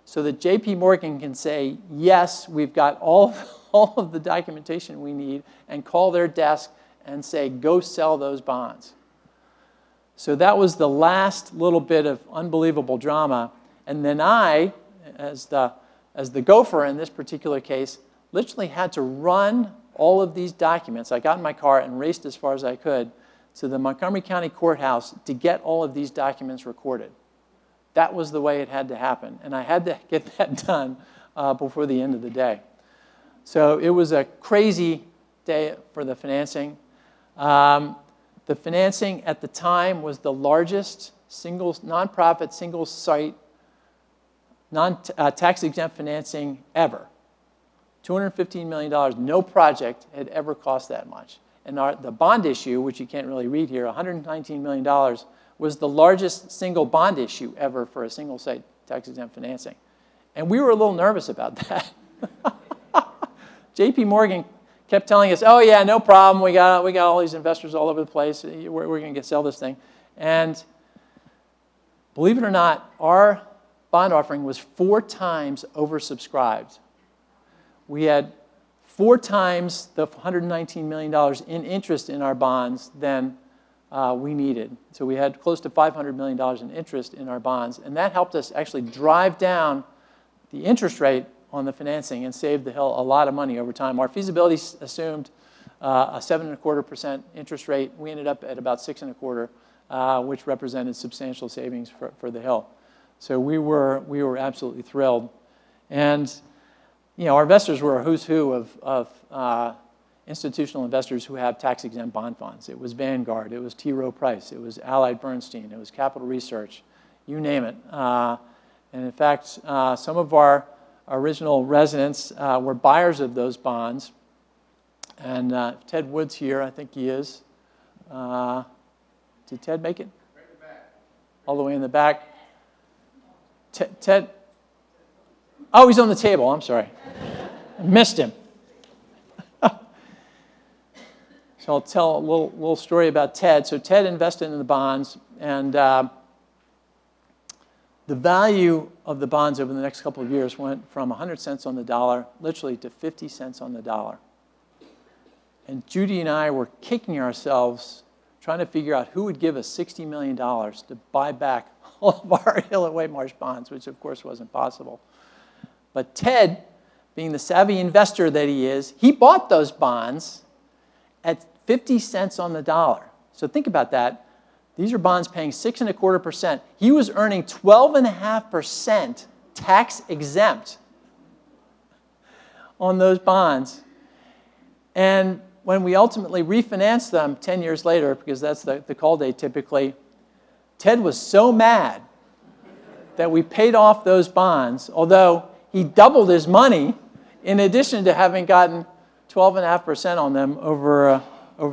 so that JP Morgan can say, yes, we've got all of the documentation we need, and call their desk and say, go sell those bonds. So that was the last little bit of unbelievable drama. And then I, as the gopher in this particular case, literally had to run all of these documents. I got in my car and raced as far as I could to the Montgomery County Courthouse to get all of these documents recorded. That was the way it had to happen. And I had to get that done before the end of the day. So it was a crazy day for the financing. The financing at the time was the largest nonprofit, single-site, tax-exempt financing ever. $215 million. No project had ever cost that much. And the bond issue, which you can't really read here, $119 million, was the largest single bond issue ever for a single-site tax-exempt financing. And we were a little nervous about that. J.P. Morgan kept telling us, oh, yeah, no problem. We got all these investors all over the place. We're going to sell this thing. And believe it or not, our bond offering was 4 times oversubscribed. We had 4 times the $119 million in interest in our bonds than we needed. So we had close to $500 million in interest in our bonds. And that helped us actually drive down the interest rate on the financing and saved the Hill a lot of money over time. Our feasibility assumed a 7.25% interest rate. We ended up at about 6.25%, which represented substantial savings for the Hill. So we were absolutely thrilled. And our investors were a who's who of institutional investors who have tax-exempt bond funds. It was Vanguard, it was T. Rowe Price, it was Allied Bernstein, it was Capital Research, you name it. And in fact, some of our original residents were buyers of those bonds. And Ted Wood's here, I think he is. Did Ted make it? Right in the back. All the way in the back. Ted? Oh, he's on the table. I'm sorry. I missed him. So I'll tell a little story about Ted. So Ted invested in the bonds, and the value of the bonds over the next couple of years went from 100 cents on the dollar, literally, to 50 cents on the dollar. And Judy and I were kicking ourselves trying to figure out who would give us $60 million to buy back all of our Hill at White bonds, which of course wasn't possible. But Ted, being the savvy investor that he is, he bought those bonds at 50 cents on the dollar. So think about that. These are bonds paying 6.25%. He was earning 12.5% tax exempt on those bonds. And when we ultimately refinanced them 10 years later, because that's the call date typically, Ted was so mad that we paid off those bonds, although he doubled his money in addition to having gotten 12.5% on them over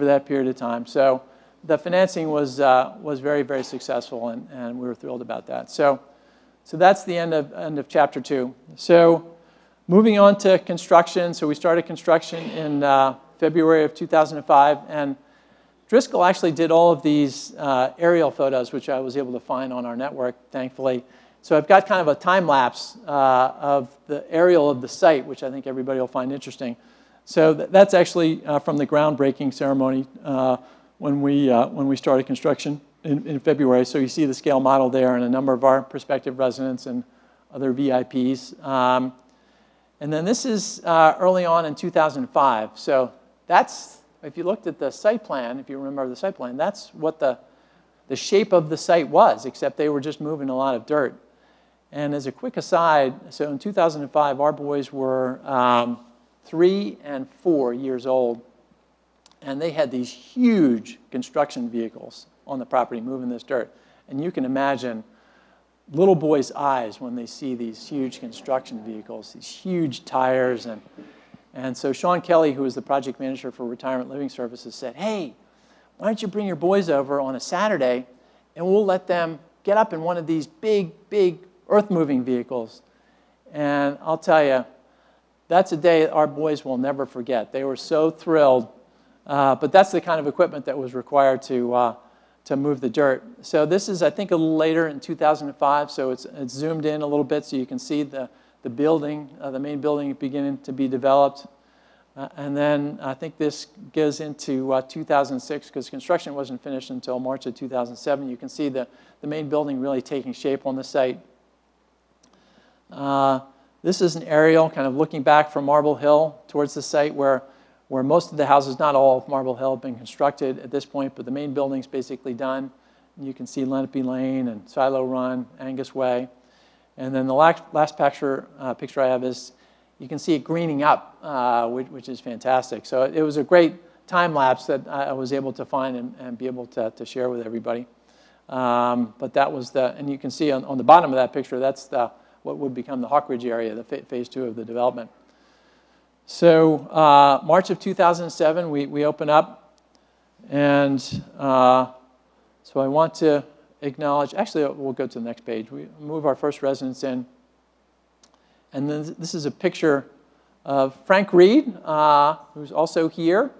that period of time. So the financing was very, very successful, and we were thrilled about that. So that's the end of chapter 2. So moving on to construction. So we started construction in February of 2005, and Driscoll actually did all of these aerial photos, which I was able to find on our network, thankfully. So I've got kind of a time lapse of the aerial of the site, which I think everybody will find interesting. So that's actually from the groundbreaking ceremony when we started construction in February. So you see the scale model there and a number of our prospective residents and other VIPs. And then this is early on in 2005. So that's, if you looked at the site plan, if you remember the site plan, that's what the shape of the site was, except they were just moving a lot of dirt. And as a quick aside, so in 2005, our boys were 3 and 4 years old, and they had these huge construction vehicles on the property moving this dirt. And you can imagine little boys' eyes when they see these huge construction vehicles, these huge tires. And so Sean Kelly, who is the project manager for Retirement Living Services, said, hey, why don't you bring your boys over on a Saturday, and we'll let them get up in one of these big, big earth-moving vehicles. And I'll tell you, that's a day our boys will never forget. They were so thrilled. But that's the kind of equipment that was required to move the dirt. So this is, I think, a little later in 2005. So it's zoomed in a little bit so you can see the building, the main building beginning to be developed. And then I think this goes into 2006 because construction wasn't finished until March of 2007. You can see the main building really taking shape on the site. This is an aerial kind of looking back from Marble Hill towards the site where most of the houses, not all of Marble Hill, have been constructed at this point, but the main building's basically done. You can see Lenape Lane and Silo Run, Angus Way. And then the last picture I have is, you can see it greening up, which is fantastic. So it was a great time lapse that I was able to find and be able to share with everybody. But that was and you can see on the bottom of that picture, that's what would become the Hawk Ridge area, the phase 2 of the development. So March of 2007, we open up, and so I want to acknowledge, actually we'll go to the next page. We move our first residents in, and then this is a picture of Frank Reed, who's also here,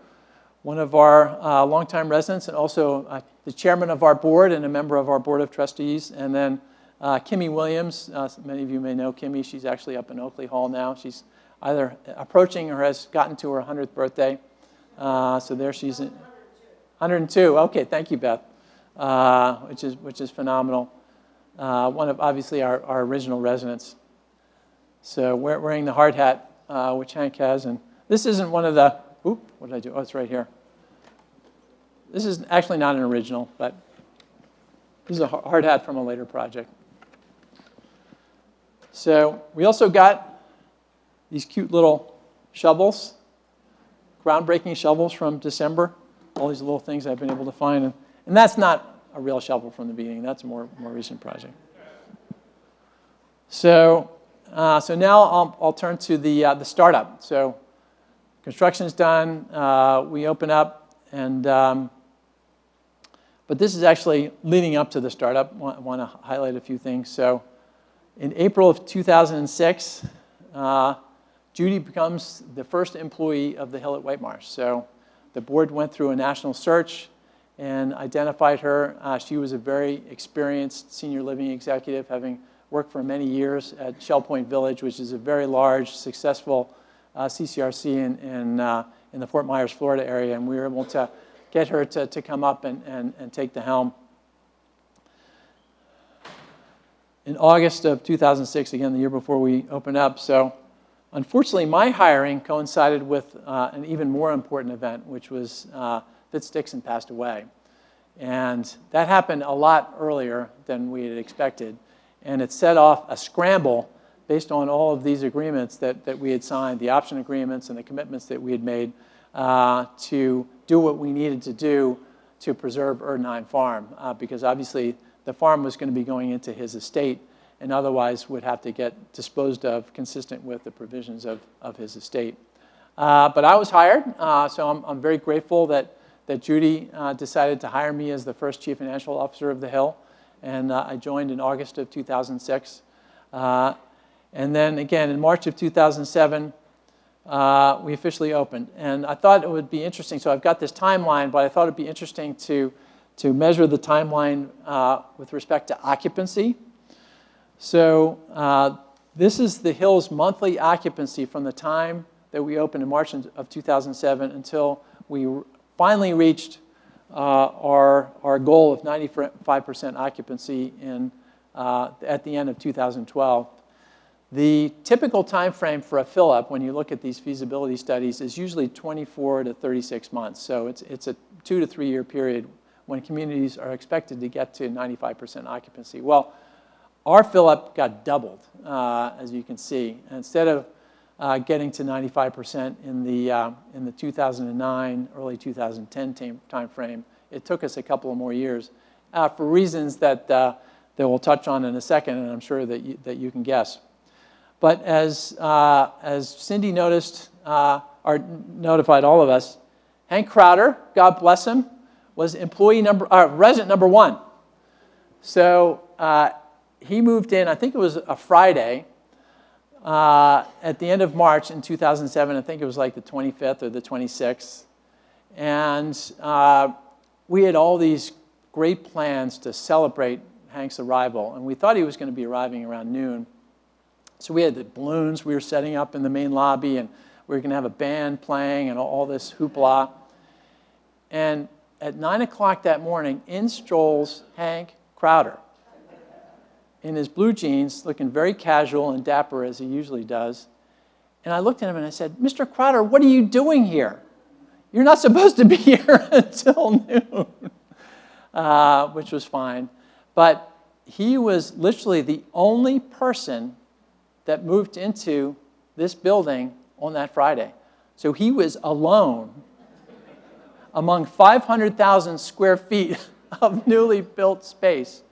one of our longtime residents, and also the chairman of our board and a member of our board of trustees. And then Kimmy Williams, many of you may know Kimmy. She's actually up in Oakley Hall now. She's either approaching or has gotten to her 100th birthday. So there she's 102. Okay, thank you, Beth, which is phenomenal. One of obviously our original residents. So wearing the hard hat, which Hank has, and this isn't one of the. Oop, what did I do? Oh, it's right here. This is actually not an original, but this is a hard hat from a later project. So we also got these cute little shovels, groundbreaking shovels from December. All these little things I've been able to find. And that's not a real shovel from the beginning. That's a more recent project. So now I'll turn to the startup. So construction's done. We open up, and but this is actually leading up to the startup. I want to highlight a few things. So in April of 2006, Judy becomes the first employee of the Hill at White Marsh. So the board went through a national search and identified her. She was a very experienced senior living executive, having worked for many years at Shell Point Village, which is a very large, successful CCRC in the Fort Myers, Florida area. And we were able to get her to come up and take the helm. In August of 2006, again, the year before we opened up. So unfortunately, my hiring coincided with an even more important event, which was Fitz Dixon passed away. And that happened a lot earlier than we had expected. And it set off a scramble based on all of these agreements that we had signed, the option agreements and the commitments that we had made to do what we needed to do to preserve Erdnine Farm, because obviously the farm was going to be going into his estate and otherwise would have to get disposed of consistent with the provisions of his estate. But I was hired, so I'm very grateful that Judy decided to hire me as the first chief financial officer of the Hill, and I joined in August of 2006. And then again, in March of 2007, we officially opened. And I thought it would be interesting, so I've got this timeline, but I thought it would be interesting to measure the timeline with respect to occupancy. So this is the Hill's monthly occupancy from the time that we opened in March of 2007 until we finally reached our goal of 95% occupancy at the end of 2012. The typical time frame for a fill-up, when you look at these feasibility studies, is usually 24 to 36 months. So it's a 2 to 3 year period when communities are expected to get to 95% occupancy. Well, our fill-up got doubled, as you can see. Instead of getting to 95% in the 2009, early 2010 time frame, it took us a couple of more years for reasons that we'll touch on in a second, and I'm sure that you can guess. But as Cindy noticed, or notified all of us, Hank Crowder, God bless him, was resident number 1. So he moved in, I think it was a Friday, at the end of March in 2007. I think it was like the 25th or the 26th. And we had all these great plans to celebrate Hank's arrival. And we thought he was going to be arriving around noon. So we had the balloons we were setting up in the main lobby, and we were going to have a band playing and all this hoopla. And at 9 o'clock that morning, in strolls Hank Crowder in his blue jeans, looking very casual and dapper as he usually does. And I looked at him and I said, "Mr. Crowder, what are you doing here? You're not supposed to be here until noon." which was fine. But he was literally the only person that moved into this building on that Friday. So he was alone among 500,000 square feet of newly built space.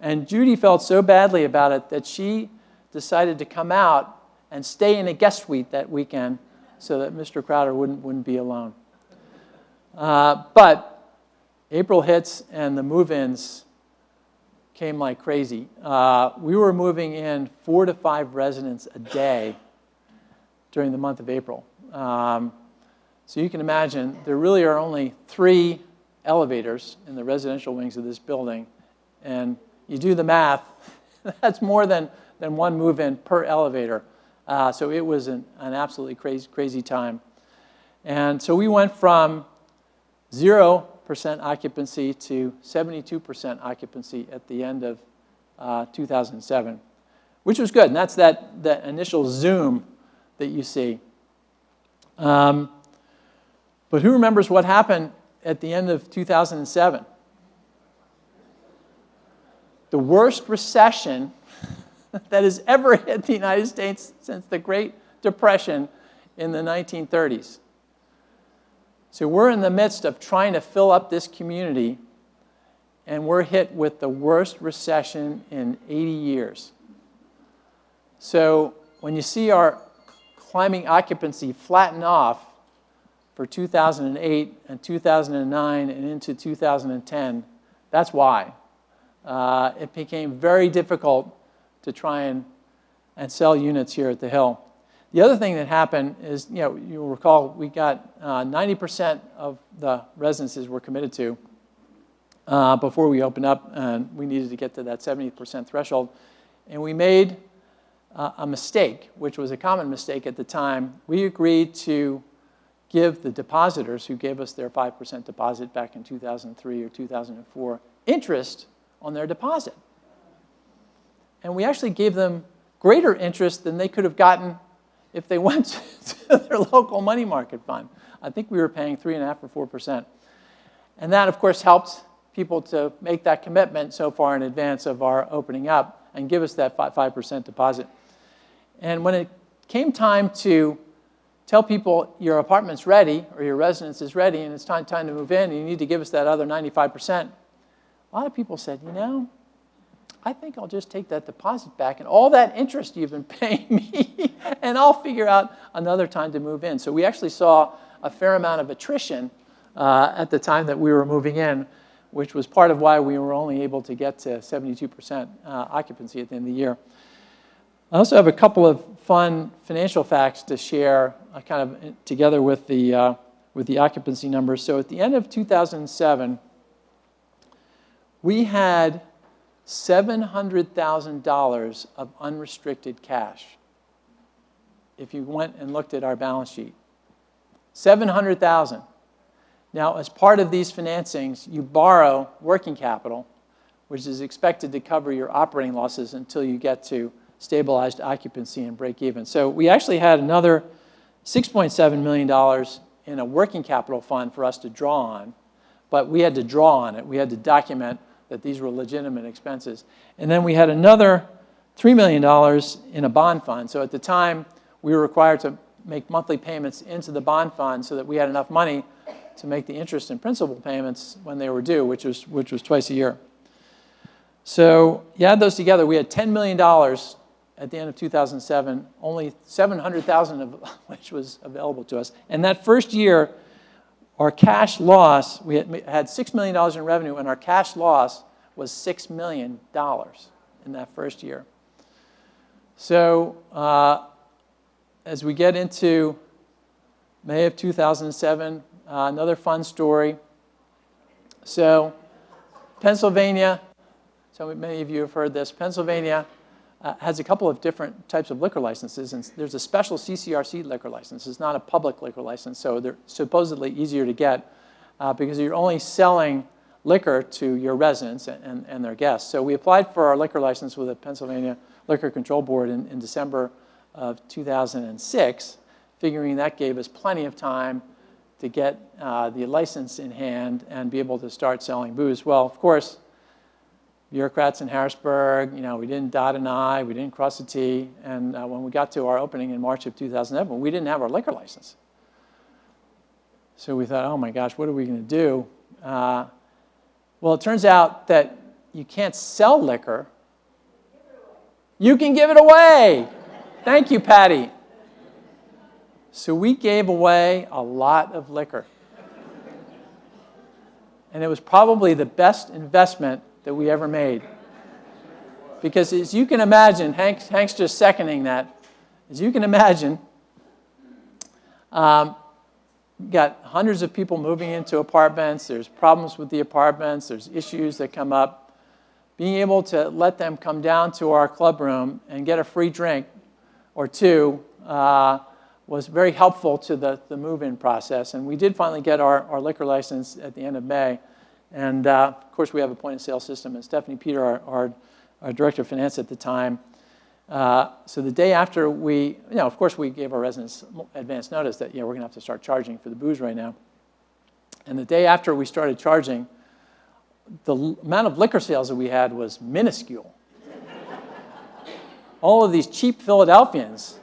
And Judy felt so badly about it that she decided to come out and stay in a guest suite that weekend so that Mr. Crowder wouldn't be alone. But April hits and the move-ins came like crazy. We were moving in 4 to 5 residents a day during the month of April. So you can imagine there really are only 3 elevators in the residential wings of this building. And you do the math, that's more than one move-in per elevator. So it was an absolutely crazy time. And so we went from 0% occupancy to 72% occupancy at the end of 2007, which was good. And that's that initial zoom that you see. But who remembers what happened at the end of 2007? The worst recession that has ever hit the United States since the Great Depression in the 1930s. So we're in the midst of trying to fill up this community, and we're hit with the worst recession in 80 years. So when you see our climbing occupancy flatten off for 2008 and 2009 and into 2010, that's why. It became very difficult to try and sell units here at the Hill. The other thing that happened is, you'll recall we got 90% of the residences were committed to before we opened up, and we needed to get to that 70% threshold. And we made a mistake, which was a common mistake at the time. We agreed to give the depositors who gave us their 5% deposit back in 2003 or 2004 interest on their deposit. And we actually gave them greater interest than they could have gotten if they went to their local money market fund. I think we were paying 3.5% or 4%. And that, of course, helped people to make that commitment so far in advance of our opening up and give us that 5% deposit. And when it came time to tell people your apartment's ready or your residence is ready and it's time to move in and you need to give us that other 95%, a lot of people said, I think I'll just take that deposit back and all that interest you've been paying me, and I'll figure out another time to move in. So we actually saw a fair amount of attrition at the time that we were moving in, which was part of why we were only able to get to 72% occupancy at the end of the year. I also have a couple of fun financial facts to share kind of together with the occupancy numbers. So at the end of 2007, we had $700,000 of unrestricted cash. If you went and looked at our balance sheet, $700,000. Now, as part of these financings, you borrow working capital, which is expected to cover your operating losses until you get to stabilized occupancy and break even. So we actually had another $6.7 million in a working capital fund for us to draw on, but we had to draw on it. We had to document that these were legitimate expenses. And then we had another $3 million in a bond fund. So at the time, we were required to make monthly payments into the bond fund so that we had enough money to make the interest and principal payments when they were due, which was twice a year. So you add those together, we had $10 million at the end of 2007, only $700,000 of which was available to us. And that first year, our cash loss, we had $6 million in revenue, and our cash loss was $6 million in that first year. So as we get into May of 2007, another fun story. So Pennsylvania, so many of you have heard this, Pennsylvania has a couple of different types of liquor licenses, and there's a special CCRC liquor license. It's not a public liquor license, so they're supposedly easier to get because you're only selling liquor to your residents and their guests. So we applied for our liquor license with the Pennsylvania Liquor Control Board in December of 2006, figuring that gave us plenty of time to get the license in hand and be able to start selling booze. Well, of course, bureaucrats in Harrisburg, we didn't dot an I, we didn't cross a T, and when we got to our opening in March of 2011, we didn't have our liquor license. So we thought, oh my gosh, what are we going to do? Well, it turns out that you can't sell liquor. You can give it away. Thank you, Patty. So we gave away a lot of liquor. And it was probably the best investment that we ever made. Because as you can imagine, Hank's just seconding that, as you can imagine, you've got hundreds of people moving into apartments, there's problems with the apartments, there's issues that come up. Being able to let them come down to our club room and get a free drink or two was very helpful to the move-in process. And we did finally get our liquor license at the end of May. And of course, we have a point-of-sale system. And Stephanie Peter, our director of finance at the time, so the day after of course, we gave our residents advance notice that, we're going to have to start charging for the booze right now. And the day after we started charging, the amount of liquor sales that we had was minuscule. All of these cheap Philadelphians.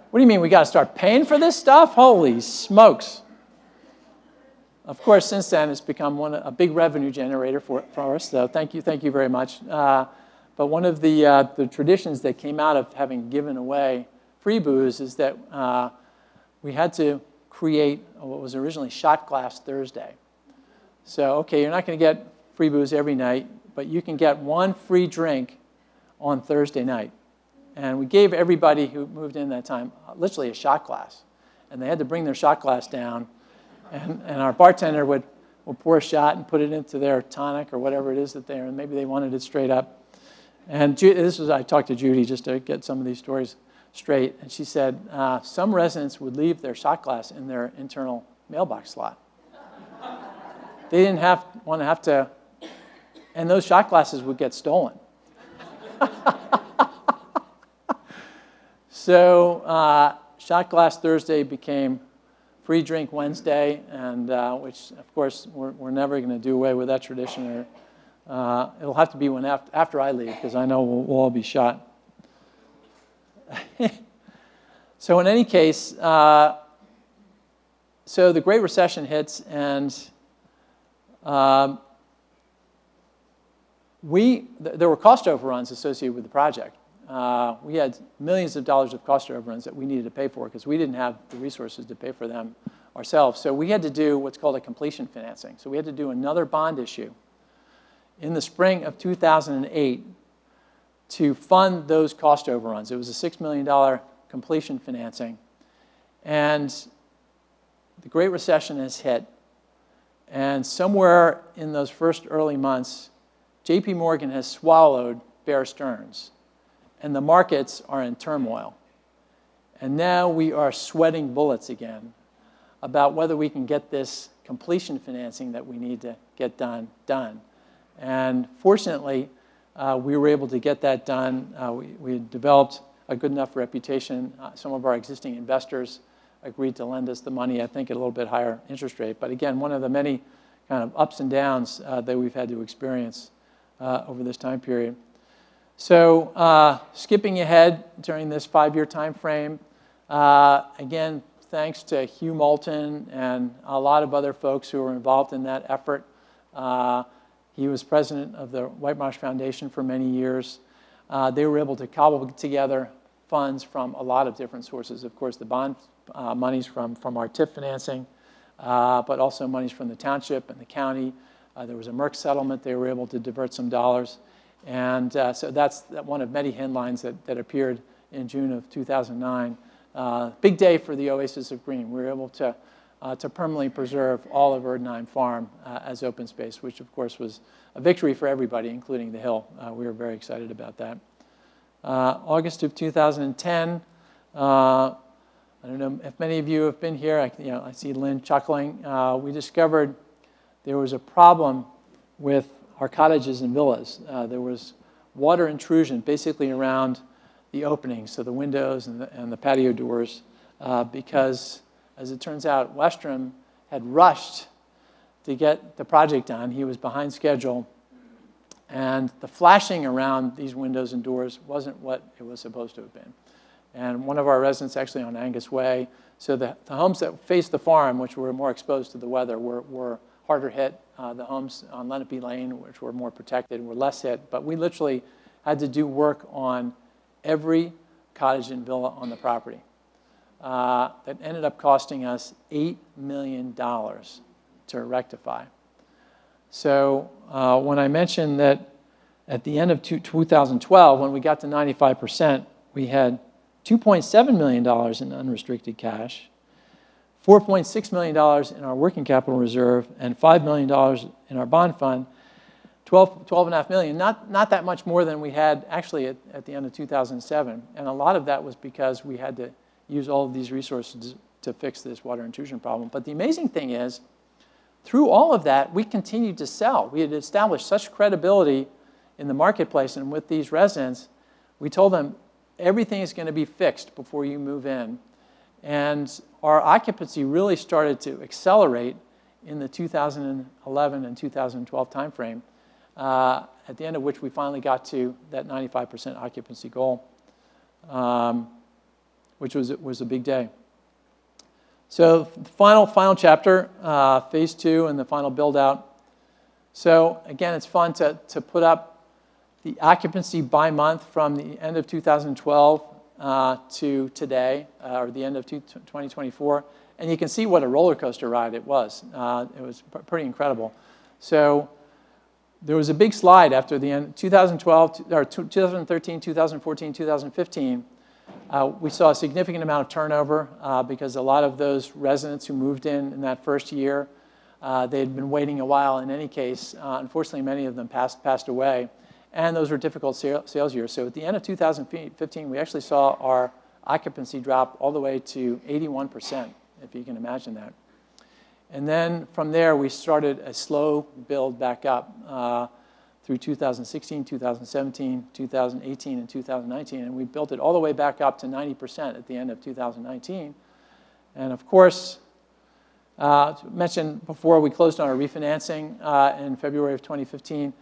What do you mean, we got to start paying for this stuff? Holy smokes. Of course, since then, it's become a big revenue generator for us, so thank you very much. But one of the traditions that came out of having given away free booze is that we had to create what was originally Shot Glass Thursday. So, okay, you're not going to get free booze every night, but you can get one free drink on Thursday night. And we gave everybody who moved in that time literally a shot glass. And they had to bring their shot glass down, and our bartender would pour a shot and put it into their tonic or whatever it is and maybe they wanted it straight up. And I talked to Judy just to get some of these stories straight, and she said some residents would leave their shot glass in their internal mailbox slot. They didn't want to have to, and those shot glasses would get stolen. So Shot Glass Thursday became Free Drink Wednesday, and which, of course, we're never going to do away with that tradition. It'll have to be after I leave, because I know we'll all be shot. So in any case, so the Great Recession hits, and there were cost overruns associated with the project. We had millions of dollars of cost overruns that we needed to pay for because we didn't have the resources to pay for them ourselves. So we had to do what's called a completion financing. So we had to do another bond issue in the spring of 2008 to fund those cost overruns. It was a $6 million completion financing. And the Great Recession has hit. And somewhere in those first early months, JP Morgan has swallowed Bear Stearns. And the markets are in turmoil. And now we are sweating bullets again about whether we can get this completion financing that we need to get done. And fortunately, we were able to get that done. We had developed a good enough reputation. Some of our existing investors agreed to lend us the money, I think, at a little bit higher interest rate. But again, one of the many kind of ups and downs that we've had to experience over this time period. So skipping ahead during this 5-year time frame, again, thanks to Hugh Moulton and a lot of other folks who were involved in that effort. He was president of the Whitemarsh Foundation for many years. They were able to cobble together funds from a lot of different sources. Of course, the bond monies from our TIF financing, but also monies from the township and the county. There was a Merck settlement. They were able to divert some dollars. And so that's one of many headlines that appeared in June of 2009. Big day for the Oasis of Green. We were able to permanently preserve all of Erdnheim Farm as open space, which of course was a victory for everybody, including the Hill. We were very excited about that. August of 2010, I don't know if many of you have been here. I see Lynn chuckling. We discovered there was a problem with our cottages and villas. There was water intrusion basically around the openings, so the windows and the patio doors, because, as it turns out, Westrom had rushed to get the project done. He was behind schedule. And the flashing around these windows and doors wasn't what it was supposed to have been. And one of our residents, actually on Angus Way, so the homes that faced the farm, which were more exposed to the weather, were harder hit. The homes on Lenape Lane, which were more protected, were less hit. But we literally had to do work on every cottage and villa on the property. That ended up costing us $8 million to rectify. So when I mentioned that at the end of 2012, when we got to 95%, we had $2.7 million in unrestricted cash, $4.6 million in our working capital reserve, and $5 million in our bond fund, $12.5 million, not that much more than we had actually at the end of 2007. And a lot of that was because we had to use all of these resources to fix this water intrusion problem. But the amazing thing is, through all of that, we continued to sell. We had established such credibility in the marketplace and with these residents. We told them, everything is going to be fixed before you move in. And our occupancy really started to accelerate in the 2011 and 2012 timeframe, at the end of which we finally got to that 95% occupancy goal, which was a big day. So the final chapter, phase 2 and the final build out. So again, it's fun to put up the occupancy by month from the end of 2012 to today, or the end of 2024. And you can see what a roller coaster ride it was. It was pretty incredible. So there was a big slide after the end, 2012, or 2013, 2014, 2015. We saw a significant amount of turnover because a lot of those residents who moved in that first year, they had been waiting a while in any case. Unfortunately, many of them passed away. And those were difficult sales years. So at the end of 2015, we actually saw our occupancy drop all the way to 81%, if you can imagine that. And then from there, we started a slow build back up through 2016, 2017, 2018, and 2019. And we built it all the way back up to 90% at the end of 2019. And of course, mentioned before, we closed on our refinancing in February of 2015.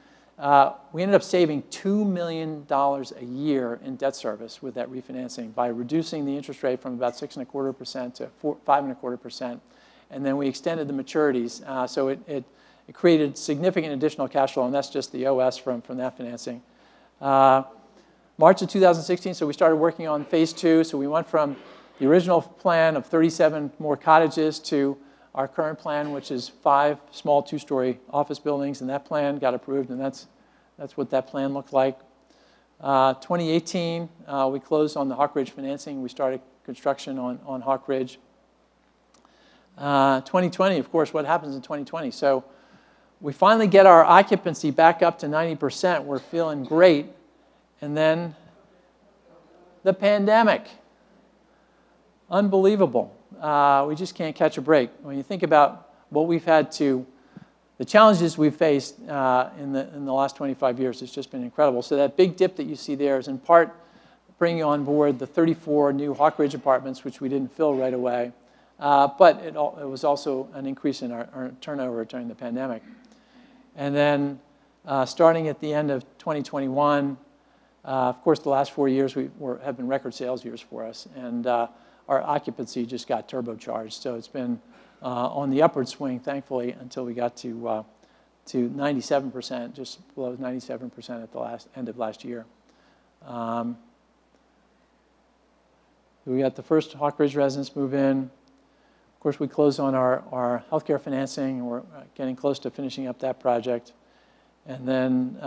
We ended up saving $2 million a year in debt service with that refinancing by reducing the interest rate from about 6.25% to 5.25%. And then we extended the maturities. So it created significant additional cash flow, and that's just the OS from that financing. March of 2016, so we started working on phase 2. So we went from the original plan of 37 more cottages to our current plan, which is 5 small 2-story office buildings, and that plan got approved, and that's what that plan looked like. 2018, we closed on the Hawk Ridge financing. We started construction on Hawk Ridge. 2020, of course, what happens in 2020? So we finally get our occupancy back up to 90%. We're feeling great. And then the pandemic. Unbelievable. We just can't catch a break. When you think about what we've had to, the challenges we've faced in the last 25 years, it's just been incredible. So that big dip that you see there is in part bringing on board the 34 new Hawk Ridge apartments, which we didn't fill right away. But it was also an increase in our turnover during the pandemic. And then starting at the end of 2021, of course, the last 4 years have been record sales years for us. And our occupancy just got turbocharged. So it's been on the upward swing, thankfully, until we got to 97%, just below 97% at the end of last year. We got the first Hawk Ridge residents move in. Of course, we closed on our healthcare financing, and we're getting close to finishing up that project. And then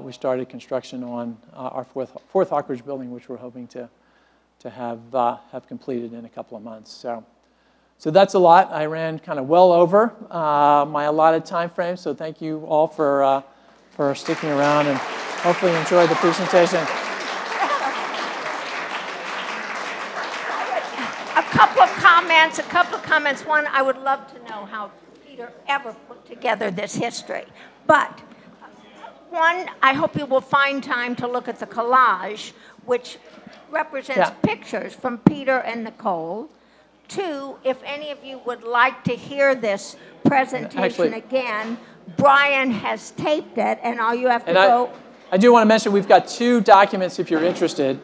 we started construction on our fourth Hawk Ridge building, which we're hoping to have completed in a couple of months. So that's a lot. I ran kind of well over my allotted time frame. So thank you all for sticking around, and hopefully you enjoyed the presentation. A couple of comments. One, I would love to know how Peter ever put together this history. But one, I hope you will find time to look at the collage, which represents pictures from Peter and Nicole Two, if any of you would like to hear this presentation Actually- again, Brian has taped it, and all you have to And go. I do want to mention we've got 2 documents if you're interested.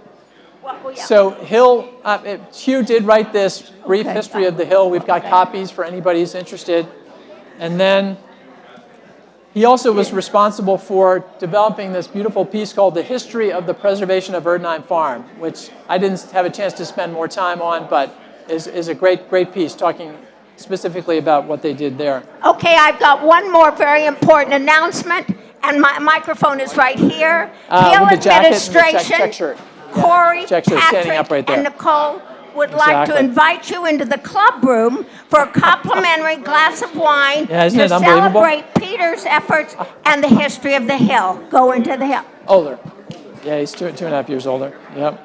Well, yeah. So Hugh did write this brief Okay. history of the Hill. We've got copies for anybody who's interested. And then he also was responsible for developing this beautiful piece called The History of the Preservation of Erdnheim Farm, which I didn't have a chance to spend more time on, but is a great piece talking specifically about what they did there. Okay, I've got one more very important announcement, and my microphone is right here. Hill With the jacket and the Administration, check shirt. Yeah, Corey, check shirt standing up right Patrick, there. and Nicole would like to Exactly. invite you into the club room for a complimentary glass of wine Yeah, isn't to it unbelievable? celebrate Peter's efforts and the history of the Hill. Go into the Hill. Older. Yeah, he's 2.5 years older. Yep.